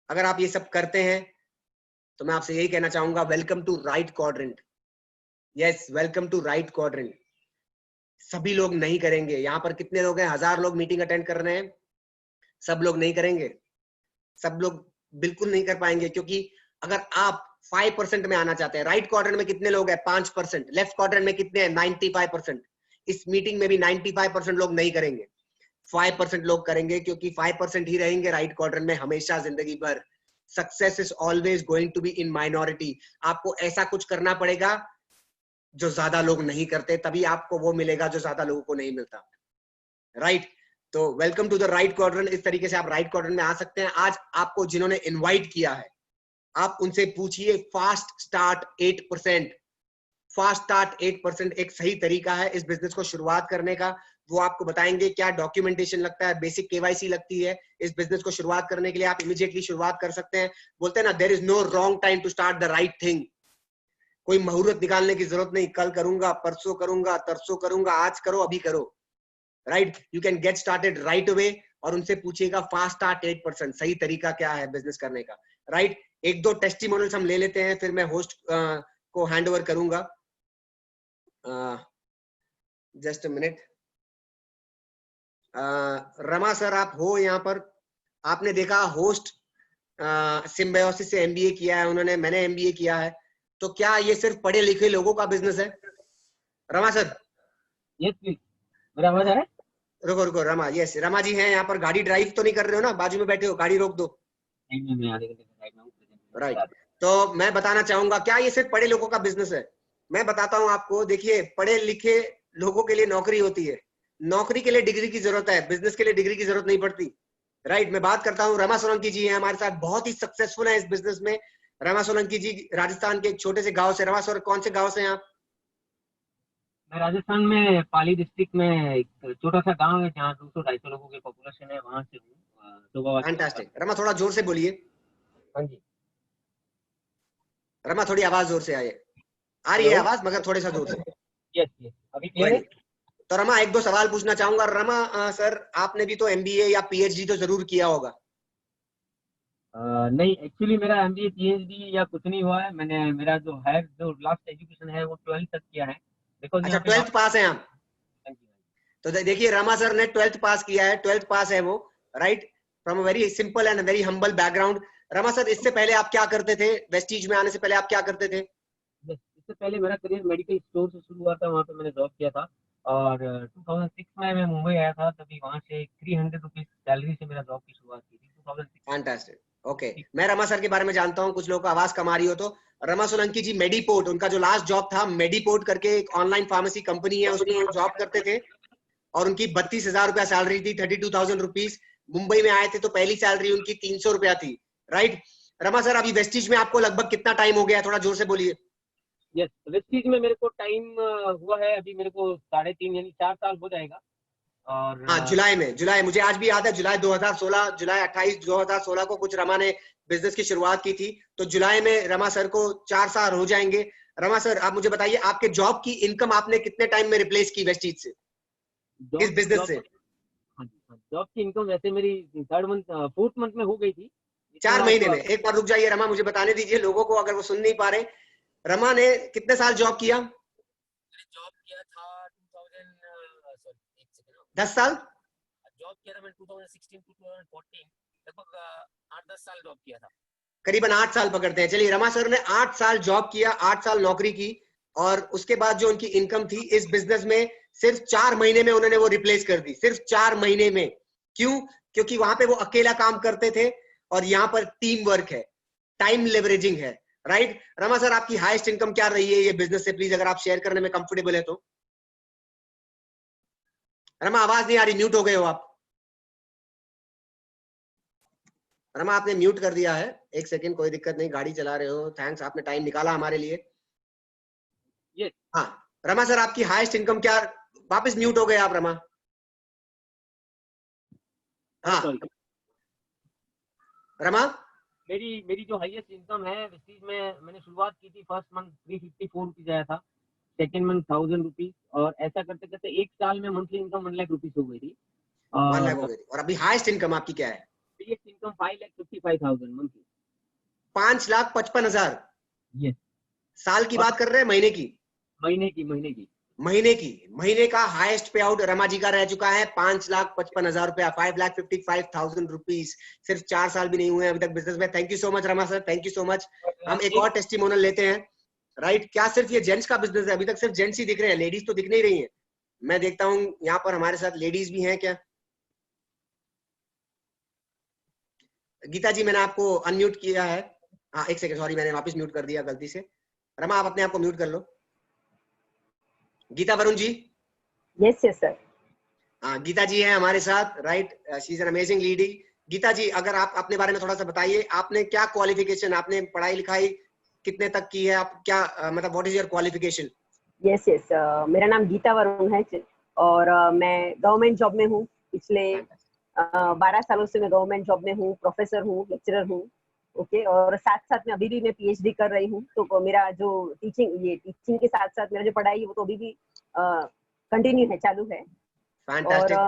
अगर आप ये सब करते हैं तो मैं आपसे यही कहना चाहूंगा, welcome to right quadrant. Yes, welcome to right quadrant. सभी लोग नहीं करेंगे। यहाँ पर कितने लोग हैं? 1000 लोग मीटिंग अटेंड कर रहे हैं, सब लोग नहीं करेंगे, सब लोग बिल्कुल नहीं कर पाएंगे। क्योंकि अगर आप 5% में आना चाहते हैं, राइट क्वाड्रेंट में कितने लोग हैं? 5%। लेफ्ट क्वाड्रेंट में कितने हैं? 95%। इस मीटिंग में भी 95% लोग नहीं करेंगे, 5% लोग करेंगे, क्योंकि 5% ही रहेंगे राइट क्वाड्रेंट में हमेशा जिंदगी भर। Success is always going to be in minority. आपको ऐसा कुछ करना पड़ेगा जो ज्यादा लोग नहीं करते, तभी आपको वो मिलेगा जो ज्यादा लोगों को नहीं मिलता, राइट? तो welcome to the right quadrant. इस तरीके से आप राइट क्वाड्रेंट में आ सकते हैं। आज आपको जिन्होंने इनवाइट किया है, आप उनसे पूछिए फास्ट स्टार्ट 8%। फास्ट स्टार्ट 8% एक सही तरीका है इस बिजनेस को शुरुआत करने का। वो आपको बताएंगे क्या डॉक्यूमेंटेशन लगता है, बेसिक केवाईसी लगती है। इस बिजनेस को शुरुआत करने के लिए आप इमीडिएटली शुरुआत कर सकते हैं। बोलते हैं ना, there is no wrong time to start the right thing. कोई मुहूर्त निकालने की जरूरत नहीं, कल करूंगा, परसों करूंगा, तरसों करूंगा, आज करो, अभी करो, right? You can get started right away. और उनसे पूछिएगा फास्ट स्टार्ट 8% सही तरीका क्या है बिजनेस करने का, राइट? 1-2 टेस्टिमोनियल्स हम ले लेते हैं, फिर मैं होस्ट को हैंड ओवर करूंगा। Just a minute. Rama sir आप हो यहाँ पर? आपने देखा होस्ट सिम्बायोसिस से एमबीए किया है उन्होंने, मैंने एमबीए किया है। तो क्या ये सिर्फ पढ़े लिखे लोगों का बिजनेस है? रमा सर? Yes please. मेरा आवाज आ रहा है? रुको रुको रमा, यस रमा जी हैं यहाँ पर। गाड़ी ड्राइव तो नहीं कर रहे हो ना? बाजू में बैठे हो, गाड़ी रोक दो, नहीं मैं आधे घंटे से साइड में हूँ। राइट? तो मैं बताना चाहूंगा, क्या ये सिर्फ पढ़े लोगों का बिजनेस है? मैं बताता हूँ आपको। देखिए, पढ़े लिखे लोगों के लिए नौकरी होती है, नौकरी के लिए डिग्री की जरूरत है, बिजनेस के लिए डिग्री की जरूरत नहीं पड़ती, राइट? मैं बात करता हूँ, रमा सोलंकी जी हैं हमारे साथ, बहुत ही सक्सेसफुल है इस बिजनेस में। रमा सोलंकी जी राजस्थान के एक छोटे से गांव से। रमा सर कौन से गांव से हैं आप? मैं राजस्थान में पाली डिस्ट्रिक्ट में एक छोटा सा गांव है जहाँ 200-250 लोगों की पॉपुलेशन है, वहाँ से हूँ। सुबह फैंटास्टिक। रमा थोड़ा जोर से बोलिए। हाँ जी। रमा थोड़ी आवाज जोर से आए, आ रही है हेलो। आवाज मगर थोड़े सा जोर से। यस यस, अभी कोई क्लियर है? नहीं। तो रमा 1-2 सवाल पूछना चाहूंगा। रमा सर आपने भी तो एमबीए या पीएचडी तो जरूर किया होगा? नहीं, एक्चुअली मेरा एमबीए पीएचडी या कुछ नहीं हुआ है। मैंने मेरा जो लास्ट एजुकेशन है वो 12th तक किया है। बिकॉज अच्छा, यहाँ पे 12th पास हैं आप? हाँ जी। तो देखिए, रमा सर ने 12th पास किया है, 12th पास है वो, right? From a very simple and very humble background. Rama sir इससे पहले आप क्या करते थे? वेस्टीज में आने से पहले आप क्या करते थे? Yes, इससे पहले मेरा करियर मेडिकल स्टोर से शुरू हुआ था, वहाँ पे मैंने जॉब किया था। और 2006 में मैं मुंबई आया था, तभी वहाँ से 300 रुपीज सैलरी से मेरा जॉब की शुरुआत की थी 2006 में। Fantastic, okay. मैं रमा सर के बारे में जानता हूँ, कुछ लोगों को आवाज कम आ रही हो तो। रमा सोलंकी जी मेडिपोर्ट, उनका जो लास्ट जॉब था, मेडिपोर्ट करके एक ऑनलाइन फार्मेसी कंपनी है, उसमें वो जॉब करते थे और उनकी 32,000 रुपया सैलरी थी, 32,000 रुपीज। मुंबई में आए थे तो पहली सैलरी उनकी 300 रुपया थी, राइट? रमा सर अभी वेस्टीज में आपको लगभग कितना टाइम हो गया? थोड़ा जोर से बोलिए। यस, वेस्टीज में मेरे को टाइम हुआ है अभी, मेरे को 3.5 यानी 4 साल हो जाएगा। और हाँ, जुलाई में, जुलाई, मुझे आज भी याद है, जुलाई 2016, जुलाई 28 2016 को कुछ रमा ने बिजनेस की शुरुआत की थी। तो जुलाई में रमा सर को 4 साल हो जाएंगे। रमा सर आप मुझे बताइए, आपके जॉब की इनकम आपने कितने टाइम में रिप्लेस की वेस्टीज से, जॉब इस बिजनेस जॉब से? हाँ जी, हाँ, जॉब की इनकम वैसे मेरी 4th मंथ में हो गई थी। इसके 4 बाद महीने में? एक बार रुक जाइए रमा, मुझे बताने दीजिए लोगों को, अगर वो सुन नहीं पा रहे। रमा ने कितने साल जॉब किया? मैंने जॉब किया था 2000 सॉरी एक सेकंड, 10 साल? जॉब किया था मैंने 2016 टू 2014, लगभग 8-10 साल जॉब किया था। करीबन 8 साल पकड़ते हैं। चलिए, रमा सर ने 8 साल जॉब किया, 8 साल नौकरी की, और उसके बाद जो उनकी इनकम थी इस बिजनेस में सिर्फ 4 महीने में उन्होंने वो रिप्लेस कर दी, सिर्फ 4 महीने में। क्यों? क्योंकि वहां पे वो अकेला काम करते थे और यहाँ पर टीम वर्क है, टाइम लेवरेजिंग है, राइट। रमा सर, आपकी हाईएस्ट इनकम क्या रही है ये बिजनेस से, प्लीज अगर आप शेयर करने में कंफर्टेबल है तो। रमा, आवाज नहीं आ रही, म्यूट हो गए हो आप। रमा, आपने म्यूट कर दिया है। एक सेकंड, कोई दिक्कत नहीं, गाड़ी चला रहे हो, थैंक्स, आपने टाइम निकाला हमारे लिए। ये हाँ, रमा सर, आपकी हाईएस्ट इनकम क्या? वापस म्यूट हो गए आप रमा। हाँ सॉरी, रमा, मेरी मेरी जो हाईएस्ट इनकम है इस चीज में, मैंने शुरुआत की थी फर्स्ट मंथ 354 रुपीज आया था, सेकेंड मंथ 1000 रुपीज, और ऐसा करते करते एक साल में मंथली इनकम 1 लाख रुपीज हो गई थी। 1 लाख हो और गई थी। और अभी हाईएस्ट इनकम आपकी क्या है? Highest income 5,55,000 monthly. 5,55,000 यस। साल की और बात कर रहे हैं, महीने की? महीने की, महीने की। महीने का हाईएस्ट पे आउट रमा जी का रह चुका है 5,55,000 रुपया, 5,55,000 रुपीज। सिर्फ 4 साल भी नहीं हुए अभी तक बिजनेस में। Thank you so much Rama sir, thank you so much. हम एक और टेस्टिमोनियल लेते हैं, राइट। क्या सिर्फ ये जेंट्स का बिजनेस है? अभी तक सिर्फ जेंट्स ही दिख रहे हैं, लेडीज तो दिख नहीं रही है। मैं देखता हूँ यहाँ पर हमारे साथ लेडीज भी हैं क्या? गीता जी, मैंने आपको अनम्यूट किया है। हाँ, एक सेकंड, सॉरी, मैंने वापस म्यूट कर दिया गलती से। रमा, आप अपने आप को म्यूट कर लो। Geeta Varun ji. Yes yes sir. हाँ, गीता जी है हमारे साथ, right. She is an amazing lady. Geeta ji, अगर आप अपने बारे में थोड़ा सा बताइए, आपने क्या क्वालिफिकेशन, आपने पढ़ाई लिखाई कितने तक की है, आप क्या मतलब what is your qualification? Yes yes, मेरा नाम गीता वरुण है और मैं गवर्नमेंट जॉब में हूँ। पिछले 12 सालों से मैं गवर्नमेंट जॉब में हूँ, प्रोफेसर हूँ, लेक्चरर हूँ। ओके, और साथ साथ में अभी भी मैं पीएचडी कर रही हूँ। तो मेरा जो टीचिंग के साथ साथ मेरा जो पढ़ाई है वो तो अभी भी कंटिन्यू है, चालू है। फैंटास्टिक।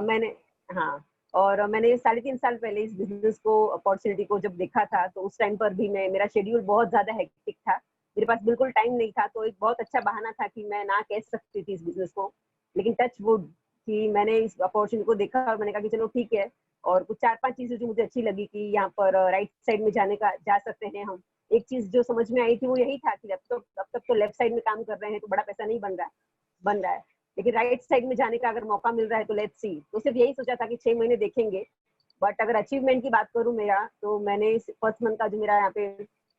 और मैंने 3.5 साल पहले इस बिजनेस को, अपॉर्चुनिटी को जब देखा था, तो उस टाइम पर भी मेरा शेड्यूल बहुत ज्यादा हेक्टिक था, मेरे पास बिल्कुल टाइम नहीं था। तो एक बहुत अच्छा बहाना था कि मैं ना कह सकती थी इस बिजनेस को, लेकिन टच वुड कि मैंने इस अपॉर्चुनिटी को देखा और मैंने कहा कि चलो ठीक है। और कुछ 4-5 चीजें जो मुझे अच्छी लगी कि यहाँ पर राइट साइड में जा सकते हैं हम। एक चीज जो समझ में आई थी वो यही था कि अब तक तो लेफ्ट साइड में काम कर रहे हैं तो बड़ा पैसा नहीं बन रहा है, लेकिन राइट साइड में जाने का अगर मौका मिल रहा है तो लेट्स सी। तो सिर्फ यही सोचा था कि 6 महीने देखेंगे। बट अगर अचीवमेंट की बात करूं मेरा, तो मैंने फर्स्ट मंथ का जो मेरा यहाँ पे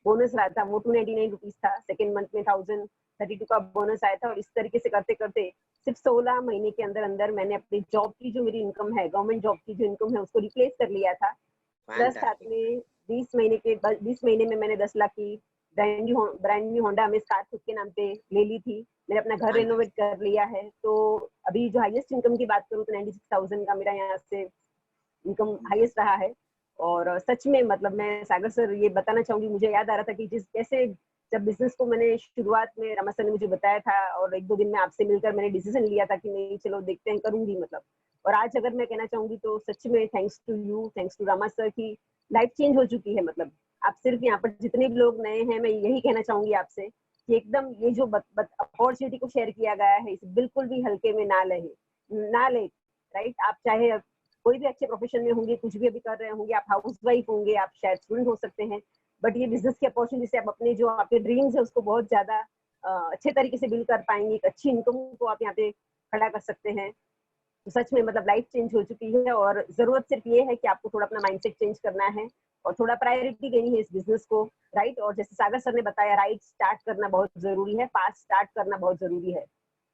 बोनस रहा था वो 299 रुपीज था, सेकेंड मंथ में 1032 का बोनस आया था। और इस तरीके से करते करते सिर्फ 16 महीने के अंदर अंदर मैंने अपनी जॉब की जो मेरी इनकम है, गवर्नमेंट जॉब की जो इनकम है, उसको रिप्लेस कर लिया था। प्लस साथ में 20 महीने में मैंने 10 लाख की ब्रांड न्यू होंडा में कार खुद के नाम पे ले ली थी। मैंने अपना घर रेनोवेट कर लिया है। तो अभी जो हाईएस्ट इनकम की बात करूँ तो 96,000 का मेरा यहाँ से इनकम हाईएस्ट रहा है। और सच में मतलब मैं सागर सर ये बताना चाहूंगी, मुझे याद आ रहा था कि कैसे जब बिजनेस को मैंने शुरुआत में रमा सर ने मुझे बताया था और 1-2 दिन में आपसे मिलकर मैंने डिसीजन लिया था कि नहीं चलो देखते हैं, करूंगी मतलब। और आज अगर मैं कहना चाहूंगी तो सच में thanks to you, thanks to Rama sir की लाइफ चेंज हो चुकी है। मतलब आप सिर्फ यहाँ पर जितने भी लोग नए हैं, मैं यही कहना चाहूंगी आपसे कि एकदम ये जो अपॉर्चुनिटी को शेयर किया गया है इसे बिल्कुल भी हल्के में ना ले, राइट। आप चाहे कोई भी अच्छे प्रोफेशन में होंगे, कुछ भी अभी कर रहे होंगे, आप हाउस वाइफ होंगे, आप शायद स्टूडेंट हो सकते हैं, बट ये बिजनेस की अपॉर्चुनिटी से आप अपने जो आपके ड्रीम्स है उसको बहुत ज्यादा अच्छे तरीके से बिल्ड कर पाएंगे। एक अच्छी इनकम को आप यहाँ पे खड़ा कर सकते हैं। तो सच में मतलब लाइफ चेंज हो चुकी है। और जरूरत सिर्फ ये है कि आपको थोड़ा अपना माइंडसेट चेंज करना है और थोड़ा प्रायोरिटी देनी है इस बिजनेस को, राइट। और जैसे सागर सर ने बताया, राइट स्टार्ट करना बहुत जरूरी है, फास्ट स्टार्ट करना बहुत जरूरी है।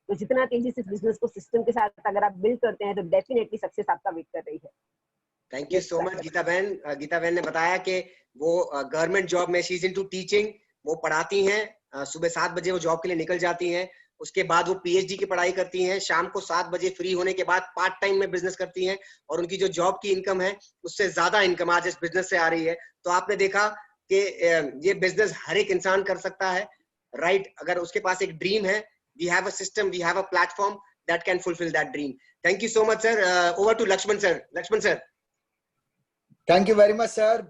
तो जितना तेजी से इस बिजनेस को सिस्टम के साथ अगर आप बिल्ड करते हैं तो डेफिनेटली सक्सेस आपका वेट कर रही है। Thank you so much Geeta बहन। गीता बहन ने बताया कि वो गवर्नमेंट जॉब में शी इज इनटू टीचिंग, वो पढ़ाती हैं, सुबह 7 बजे वो जॉब के लिए निकल जाती हैं, उसके बाद वो पीएचडी की पढ़ाई करती हैं, शाम को 7 बजे फ्री होने के बाद पार्ट टाइम में बिजनेस करती हैं, और उनकी जो जॉब की इनकम है उससे ज्यादा इनकम आज इस बिजनेस से आ रही है। तो आपने देखा कि ये बिजनेस हर एक इंसान कर सकता है, राइट। अगर उसके पास एक ड्रीम है, we have a system, we have a platform that can fulfil that dream. Thank you so much sir. Over to Laxman sir. Laxman sir, thank you very much sir.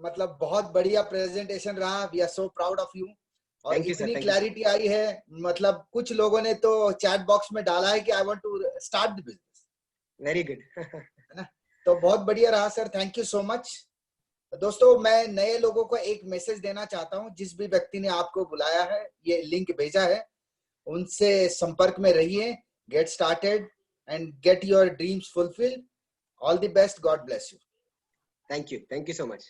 मतलब बहुत बढ़िया प्रेजेंटेशन रहा, we are so proud of you. और इतनी clarity आई है, मतलब कुछ लोगों ने तो चैट बॉक्स में डाला है कि I want to start the business. Very good. है ना, तो बहुत बढ़िया रहा sir, thank you so much. दोस्तों, मैं नए लोगों को एक मैसेज देना चाहता हूं। जिस भी व्यक्ति ने आपको बुलाया है, ये लिंक भेजा है, उनसे संपर्क में रहिए। Get started and get your dreams fulfil. All the best, God bless you. Thank you so much.